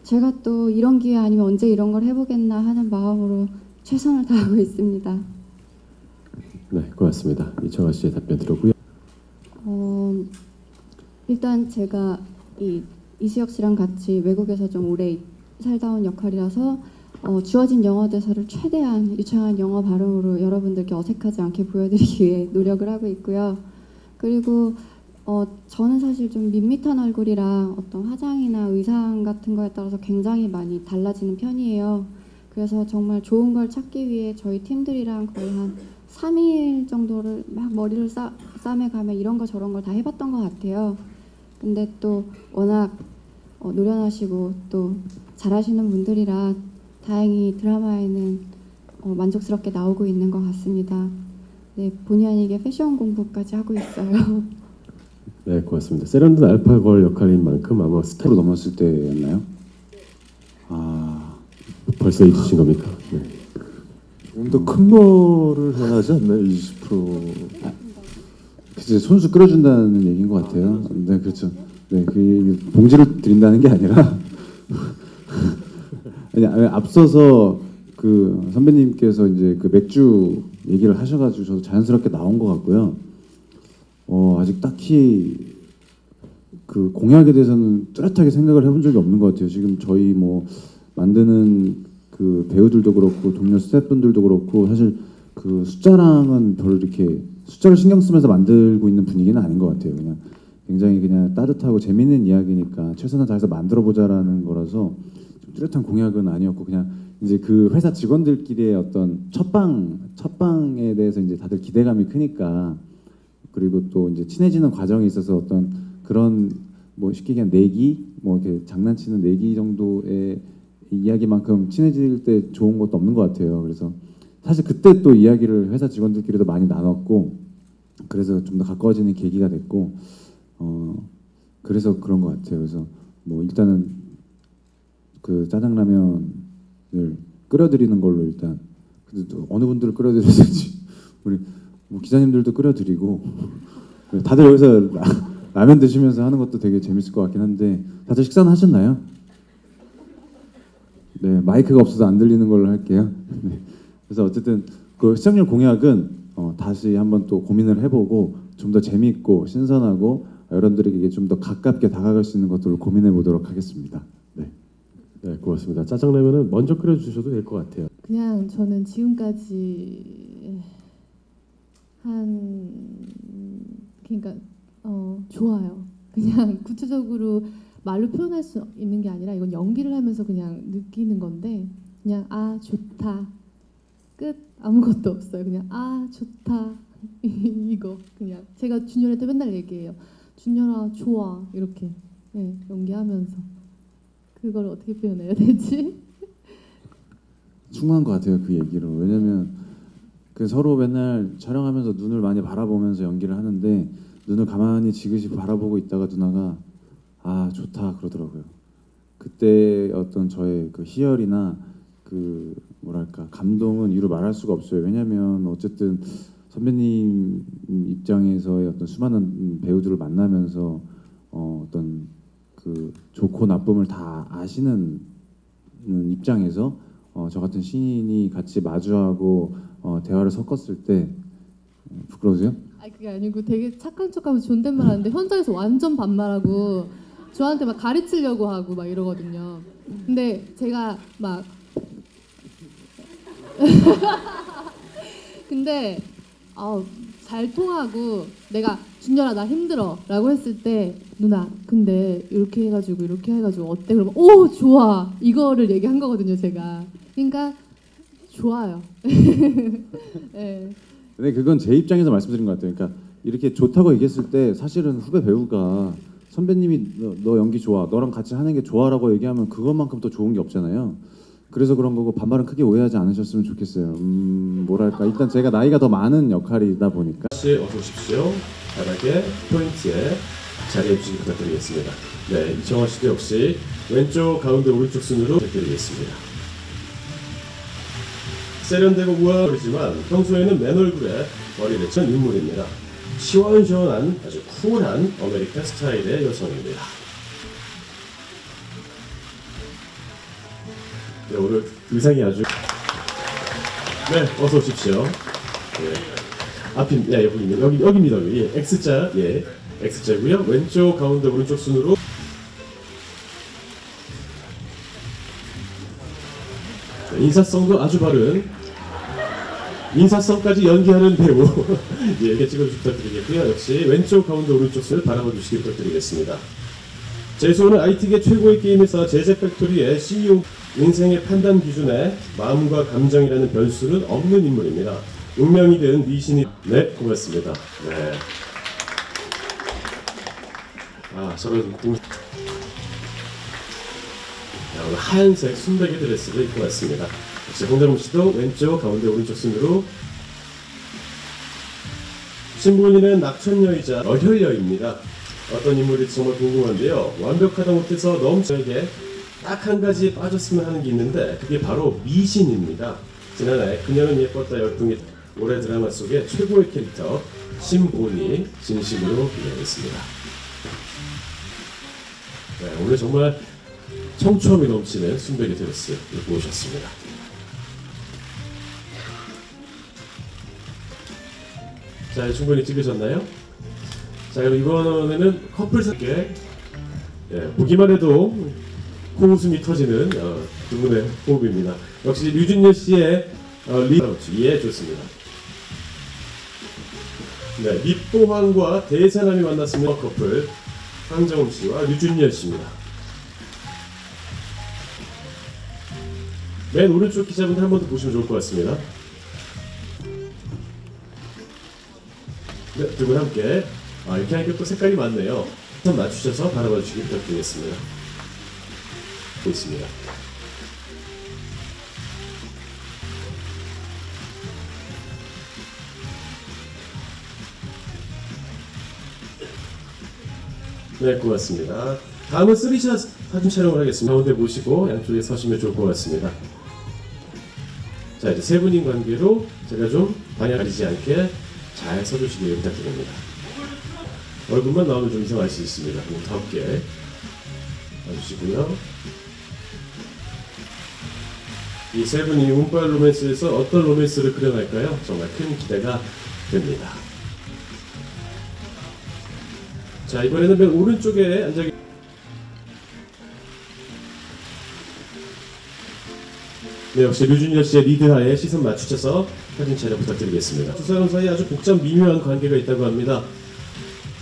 제가 또 이런 기회 아니면 언제 이런 걸 해보겠나 하는 마음으로 최선을 다하고 있습니다. 네, 고맙습니다. 이청아 씨의 답변 들었고요. 일단 제가 이수혁 씨랑 같이 외국에서 좀 오래 살다 온 역할이라서 주어진 영어 대사를 최대한 유창한 영어 발음으로 여러분들께 어색하지 않게 보여드리기 위해 노력을 하고 있고요. 그리고 저는 사실 좀 밋밋한 얼굴이라 어떤 화장이나 의상 같은 거에 따라서 굉장히 많이 달라지는 편이에요. 그래서 정말 좋은 걸 찾기 위해 저희 팀들이랑 거의 한 3일 정도를 막 머리를 싸매가며 이런 거 저런 걸 다 해봤던 것 같아요. 근데 또 워낙 노련하시고 또 잘하시는 분들이라 다행히 드라마에는 만족스럽게 나오고 있는 것 같습니다. 네, 본의 아니게 패션 공부까지 하고 있어요. 네, 고맙습니다. 세련된 알파걸 역할인 만큼 아마 스타로 넘었을 때였나요? 벌써 잊으신 겁니까? 네. 좀 더 큰 거를 해야 하지 않나요? 20%. 그치, 손수 끌어준다는 얘기인 것 같아요. 네, 그렇죠. 네, 그 봉지를 드린다는 게 아니라 아니, 앞서서 그 선배님께서 이제 그 맥주 얘기를 하셔가지고 저도 자연스럽게 나온 것 같고요. 아직 딱히 그 공약에 대해서는 뚜렷하게 생각을 해본 적이 없는 것 같아요. 지금 저희 뭐 만드는 그 배우들도 그렇고 동료 스태프분들도 그렇고 사실 그 숫자랑은 별로 이렇게 숫자를 신경 쓰면서 만들고 있는 분위기는 아닌 것 같아요. 그냥 굉장히 그냥 따뜻하고 재밌는 이야기니까 최선을 다해서 만들어보자라는 거라서 좀 뚜렷한 공약은 아니었고 그냥 이제 그 회사 직원들끼리의 어떤 첫방에 대해서 이제 다들 기대감이 크니까 그리고 또 이제 친해지는 과정에 있어서 어떤 그런 뭐 쉽게 그냥 내기 뭐 이렇게 장난치는 내기 정도의 이야기만큼 친해질 때 좋은 것도 없는 것 같아요. 그래서 사실 그때 또 이야기를 회사 직원들끼리도 많이 나눴고 그래서 좀 더 가까워지는 계기가 됐고 그래서 그런 것 같아요. 그래서 뭐 일단은 그 짜장라면을 끓여드리는 걸로 일단 그래도 어느 분들을 끓여드려야 될지 우리 뭐 기자님들도 끓여드리고 다들 여기서 라면 드시면서 하는 것도 되게 재밌을 것 같긴 한데 다들 식사는 하셨나요? 네, 마이크가 없어서 안 들리는 걸로 할게요. 네. 그래서 어쨌든 그 시청률 공약은 다시 한번 또 고민을 해보고 좀 더 재미있고 신선하고 여러분들에게 좀 더 가깝게 다가갈 수 있는 것들을 고민해 보도록 하겠습니다. 네, 네, 고맙습니다. 짜장라면은 먼저 끓여주셔도 될 것 같아요. 그냥 저는 지금까지 그러니까 좋아요. 그냥 구체적으로 말로 표현할 수 있는 게 아니라 이건 연기를 하면서 그냥 느끼는 건데 그냥 아 좋다 끝 아무것도 없어요. 그냥 아 좋다 이거 그냥 제가 준열한테 맨날 얘기해요. 준열아 좋아 이렇게 네, 연기하면서 그걸 어떻게 표현해야 되지? 충분한 것 같아요 그 얘기로. 왜냐면 그 서로 맨날 촬영하면서 눈을 많이 바라보면서 연기를 하는데 눈을 가만히 지그시 바라보고 있다가 누나가 아 좋다 그러더라고요. 그때 어떤 저의 그 희열이나 그 뭐랄까 감동은 이루 말할 수가 없어요. 왜냐면 어쨌든 선배님 입장에서의 어떤 수많은 배우들을 만나면서 어떤 그 좋고 나쁨을 다 아시는 입장에서 저 같은 신인이 같이 마주하고 대화를 섞었을 때 부끄러우세요? 아니 그게 아니고 되게 착한 척하면서 존댓말 하는데 현장에서 완전 반말하고 저한테 막 가르치려고 하고 막 이러거든요. 근데 제가 막 근데 잘 통하고 내가 준열아 나 힘들어 라고 했을 때 누나 근데 이렇게 해가지고 어때? 그러면 오 좋아 이거를 얘기한 거거든요 제가. 그러니까 좋아요. 네. 근데 그건 제 입장에서 말씀드린 것 같아요. 그러니까 이렇게 좋다고 얘기했을 때 사실은 후배 배우가 선배님이 너 연기 좋아, 너랑 같이 하는 게 좋아라고 얘기하면 그것만큼 더 좋은 게 없잖아요. 그래서 그런 거고 반말은 크게 오해하지 않으셨으면 좋겠어요. 뭐랄까 일단 제가 나이가 더 많은 역할이다 보니까. 씨 어서 오십시오. 바닥에 포인트에 자리해 주시기 부탁드리겠습니다. 네, 이청원 씨도 역시 왼쪽 가운데 오른쪽 순으로 부탁드리겠습니다. 세련되고 우아하지만 평소에는 맨 얼굴에 머리를 친 인물입니다. 시원시원한 아주 쿨한 아메리칸 스타일의 여성입니다. 네, 오늘 의상이 아주 네 어서 오십시오. 네. 앞입 여기입니다. 여기 예, X자 X자고요. 왼쪽 가운데 오른쪽 순으로 네, 인사성도 아주 바른 인사성까지 연기하는 배우에게 찍어주시기 부탁드리겠고요. 역시 왼쪽 가운데 오른쪽 순을 바라봐 주시기 부탁드리겠습니다. 재수는 IT계 최고의 게임 회사 제제팩토리의 CEO. 인생의 판단 기준에 마음과 감정이라는 변수는 없는 인물입니다. 운명이 된 미신이 네 고맙습니다. 네. 저런 오늘 하얀색 순백의 드레스를 입고 왔습니다. 역시 홍대문 씨도 왼쪽 가운데 오른쪽 순으로 신부인은 낙천녀이자 어혈녀입니다. 어떤 인물일지 정말 궁금한데요. 완벽하다 못해서 너무 저에게 딱 한 가지 빠졌으면 하는 게 있는데 그게 바로 미신입니다. 지난해 그녀는 예뻤다 열풍이 올해 드라마 속의 최고의 캐릭터 신본이 진심으로 기대하겠습니다. 네, 오늘 정말 청초함이 넘치는 순백의 드레스 입고 오셨습니다. 자, 충분히 찍으셨나요? 자, 그럼 이번에는 커플스럽게 보기만 해도 코웃음이 터지는 두 분의 호흡입니다. 역시 류준열 씨의 리더치 좋습니다. 네, 밑보황과 대사남이 만났습니다. 커플 황정음 씨와 류준열 씨입니다. 맨 오른쪽 기자분들 한 번 더 보시면 좋을 것 같습니다. 네, 두 분 함께 이렇게 하니까 또 색깔이 많네요. 좀 맞추셔서 바라봐 주시기 부탁드리겠습니다. 있습니다. 네, 고맙습니다. 다음은 3샷 사진 촬영을 하겠습니다. 가운데 모시고 양쪽에 서시면 좋을 것 같습니다. 자, 이제 세 분인 관계로 제가 좀 방향 가리지 않게 잘 서주시길 부탁드립니다. 얼굴만 나오면 좀 이상할 수 있습니다. 더 함께 봐주시고요. 이 세 분이 운빨 로맨스에서 어떤 로맨스를 그려낼까요? 정말 큰 기대가 됩니다. 자, 이번에는 맨 오른쪽에 앉아 네, 역시 류준열 씨의 리드하에 시선 맞추셔서 사진 촬영 부탁드리겠습니다. 두 사람 사이에 아주 복잡 미묘한 관계가 있다고 합니다.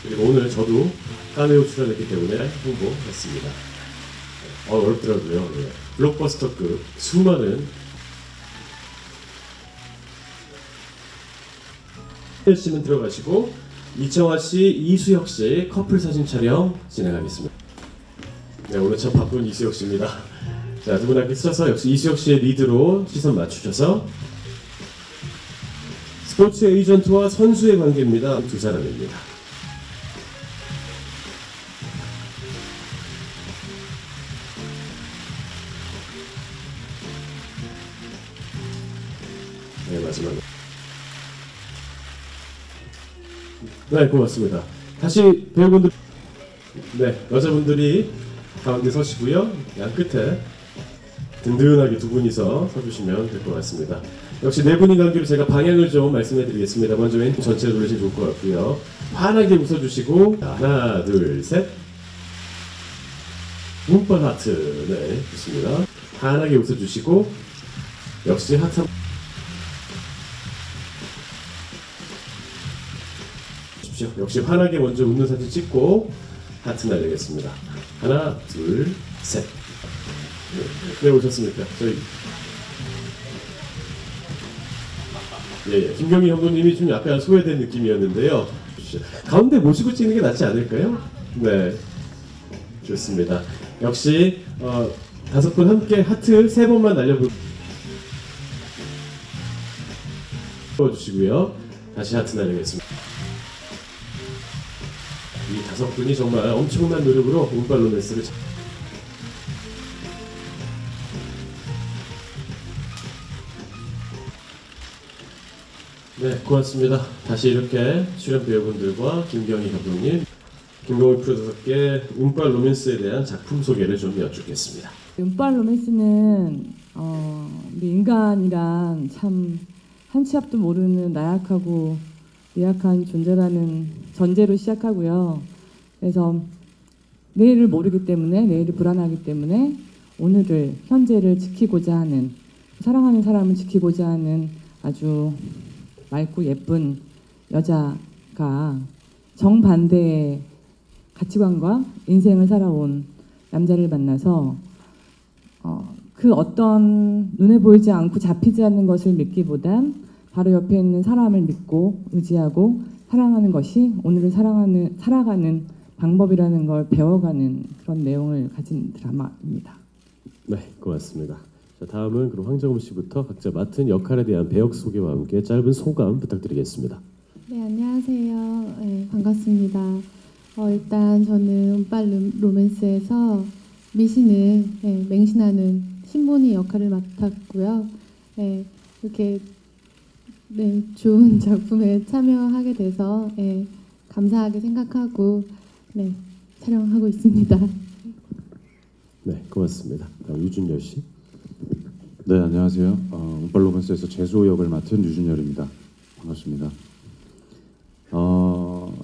그리고 오늘 저도 카메오 출연했기 때문에 홍보했습니다. 어렵더라고요. 네. 블록버스터급 수많은 씨는 들어가시고 이청아 씨, 이수혁 씨 커플 사진 촬영 진행하겠습니다. 네, 오늘 참 바쁜 이수혁 씨입니다. 자, 두 분 함께 서서 역시 이수혁 씨의 리드로 시선 맞추셔서 스포츠 에이전트와 선수의 관계입니다. 두 사람입니다. 네, 마지막으로. 네, 고맙습니다. 다시 배우분들, 네, 여자분들이 가운데 서시고요. 양 끝에 든든하게 두 분이서 서주시면 될 것 같습니다. 역시 네 분인 관계로 제가 방향을 좀 말씀해 드리겠습니다. 먼저 왼쪽 전체를 누르시면 좋을 것 같고요. 환하게 웃어주시고, 하나, 둘, 셋. 운빨 하트. 네, 좋습니다. 환하게 웃어주시고, 역시 하트. 역시 환하게 먼저 웃는 사진 찍고 하트 날리겠습니다. 하나, 둘, 셋. 네, 오셨습니까? 저희 김경희 형님이 좀 약간 소외된 느낌이었는데요. 가운데 모시고 찍는 게 낫지 않을까요? 네, 좋습니다. 역시 다섯 분 함께 하트 세 번만 날려주시고요. 다시 하트 날리겠습니다. 이 다섯 분이 정말 엄청난 노력으로 운빨 로맨스를 네, 고맙습니다. 다시 이렇게 출연 배우분들과 김경희 감독님, 김동훈 프로듀서께 운빨 로맨스에 대한 작품 소개를 좀 여쭙겠습니다. 운빨 로맨스는 우리 인간이란 참 한 치 앞도 모르는 나약하고 미약한 존재라는 전제로 시작하고요. 그래서 내일을 모르기 때문에, 내일이 불안하기 때문에 오늘을, 현재를 지키고자 하는, 사랑하는 사람을 지키고자 하는 아주 맑고 예쁜 여자가 정반대의 가치관과 인생을 살아온 남자를 만나서 그 어떤 눈에 보이지 않고 잡히지 않는 것을 믿기보단 바로 옆에 있는 사람을 믿고 의지하고 사랑하는 것이 오늘을 살아가는 방법이라는 걸 배워가는 그런 내용을 가진 드라마입니다. 네, 고맙습니다. 자, 다음은 그럼 황정음 씨부터 각자 맡은 역할에 대한 배역 소개와 함께 짧은 소감 부탁드리겠습니다. 네, 안녕하세요. 네, 반갑습니다. 일단 저는 운빨 로맨스에서 미신을 맹신하는 신본이 역할을 맡았고요. 네, 이렇게 좋은 작품에 참여하게 돼서 감사하게 생각하고 촬영하고 있습니다. 네, 고맙습니다. 다음 유준열 씨. 네, 안녕하세요. 운빨 로맨스에서 재수 역을 맡은 류준열입니다. 반갑습니다.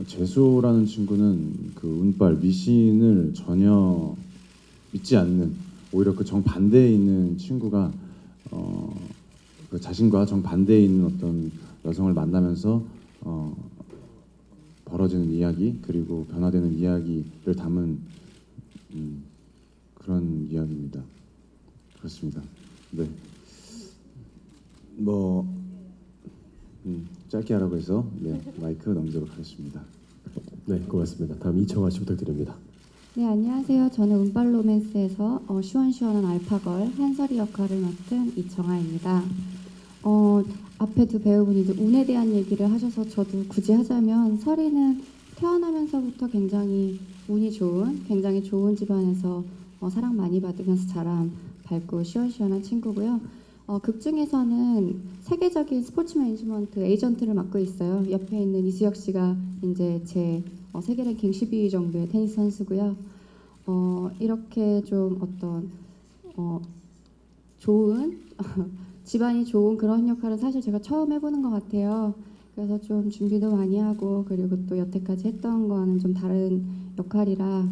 재수라는 친구는 그 운빨 미신을 전혀 믿지 않는, 오히려 그 정반대에 있는 친구가 그 자신과 정반대에 있는 어떤 여성을 만나면서 벌어지는 이야기, 그리고 변화되는 이야기를 담은 그런 이야기입니다. 그렇습니다. 네. 짧게 하라고 해서 마이크 넘기도록 하겠습니다. 네, 고맙습니다. 다음 이청아 씨 부탁드립니다. 네, 안녕하세요. 저는 운빨 로맨스에서 시원시원한 알파걸 한설이 역할을 맡은 이청아입니다. 앞에 두 배우분이 운에 대한 얘기를 하셔서 저도 굳이 하자면 설이는 태어나면서부터 굉장히 운이 좋은, 굉장히 좋은 집안에서 사랑 많이 받으면서 자란 밝고 시원시원한 친구고요. 극 중에서는 세계적인 스포츠 매니지먼트 에이전트를 맡고 있어요. 옆에 있는 이수혁 씨가 이제 제 세계 랭킹 12위 정도의 테니스 선수고요. 이렇게 좀 어떤 좋은 집안이 좋은 그런 역할은 사실 제가 처음 해보는 것 같아요. 그래서 좀 준비도 많이 하고, 그리고 또 여태까지 했던 거와는 좀 다른 역할이라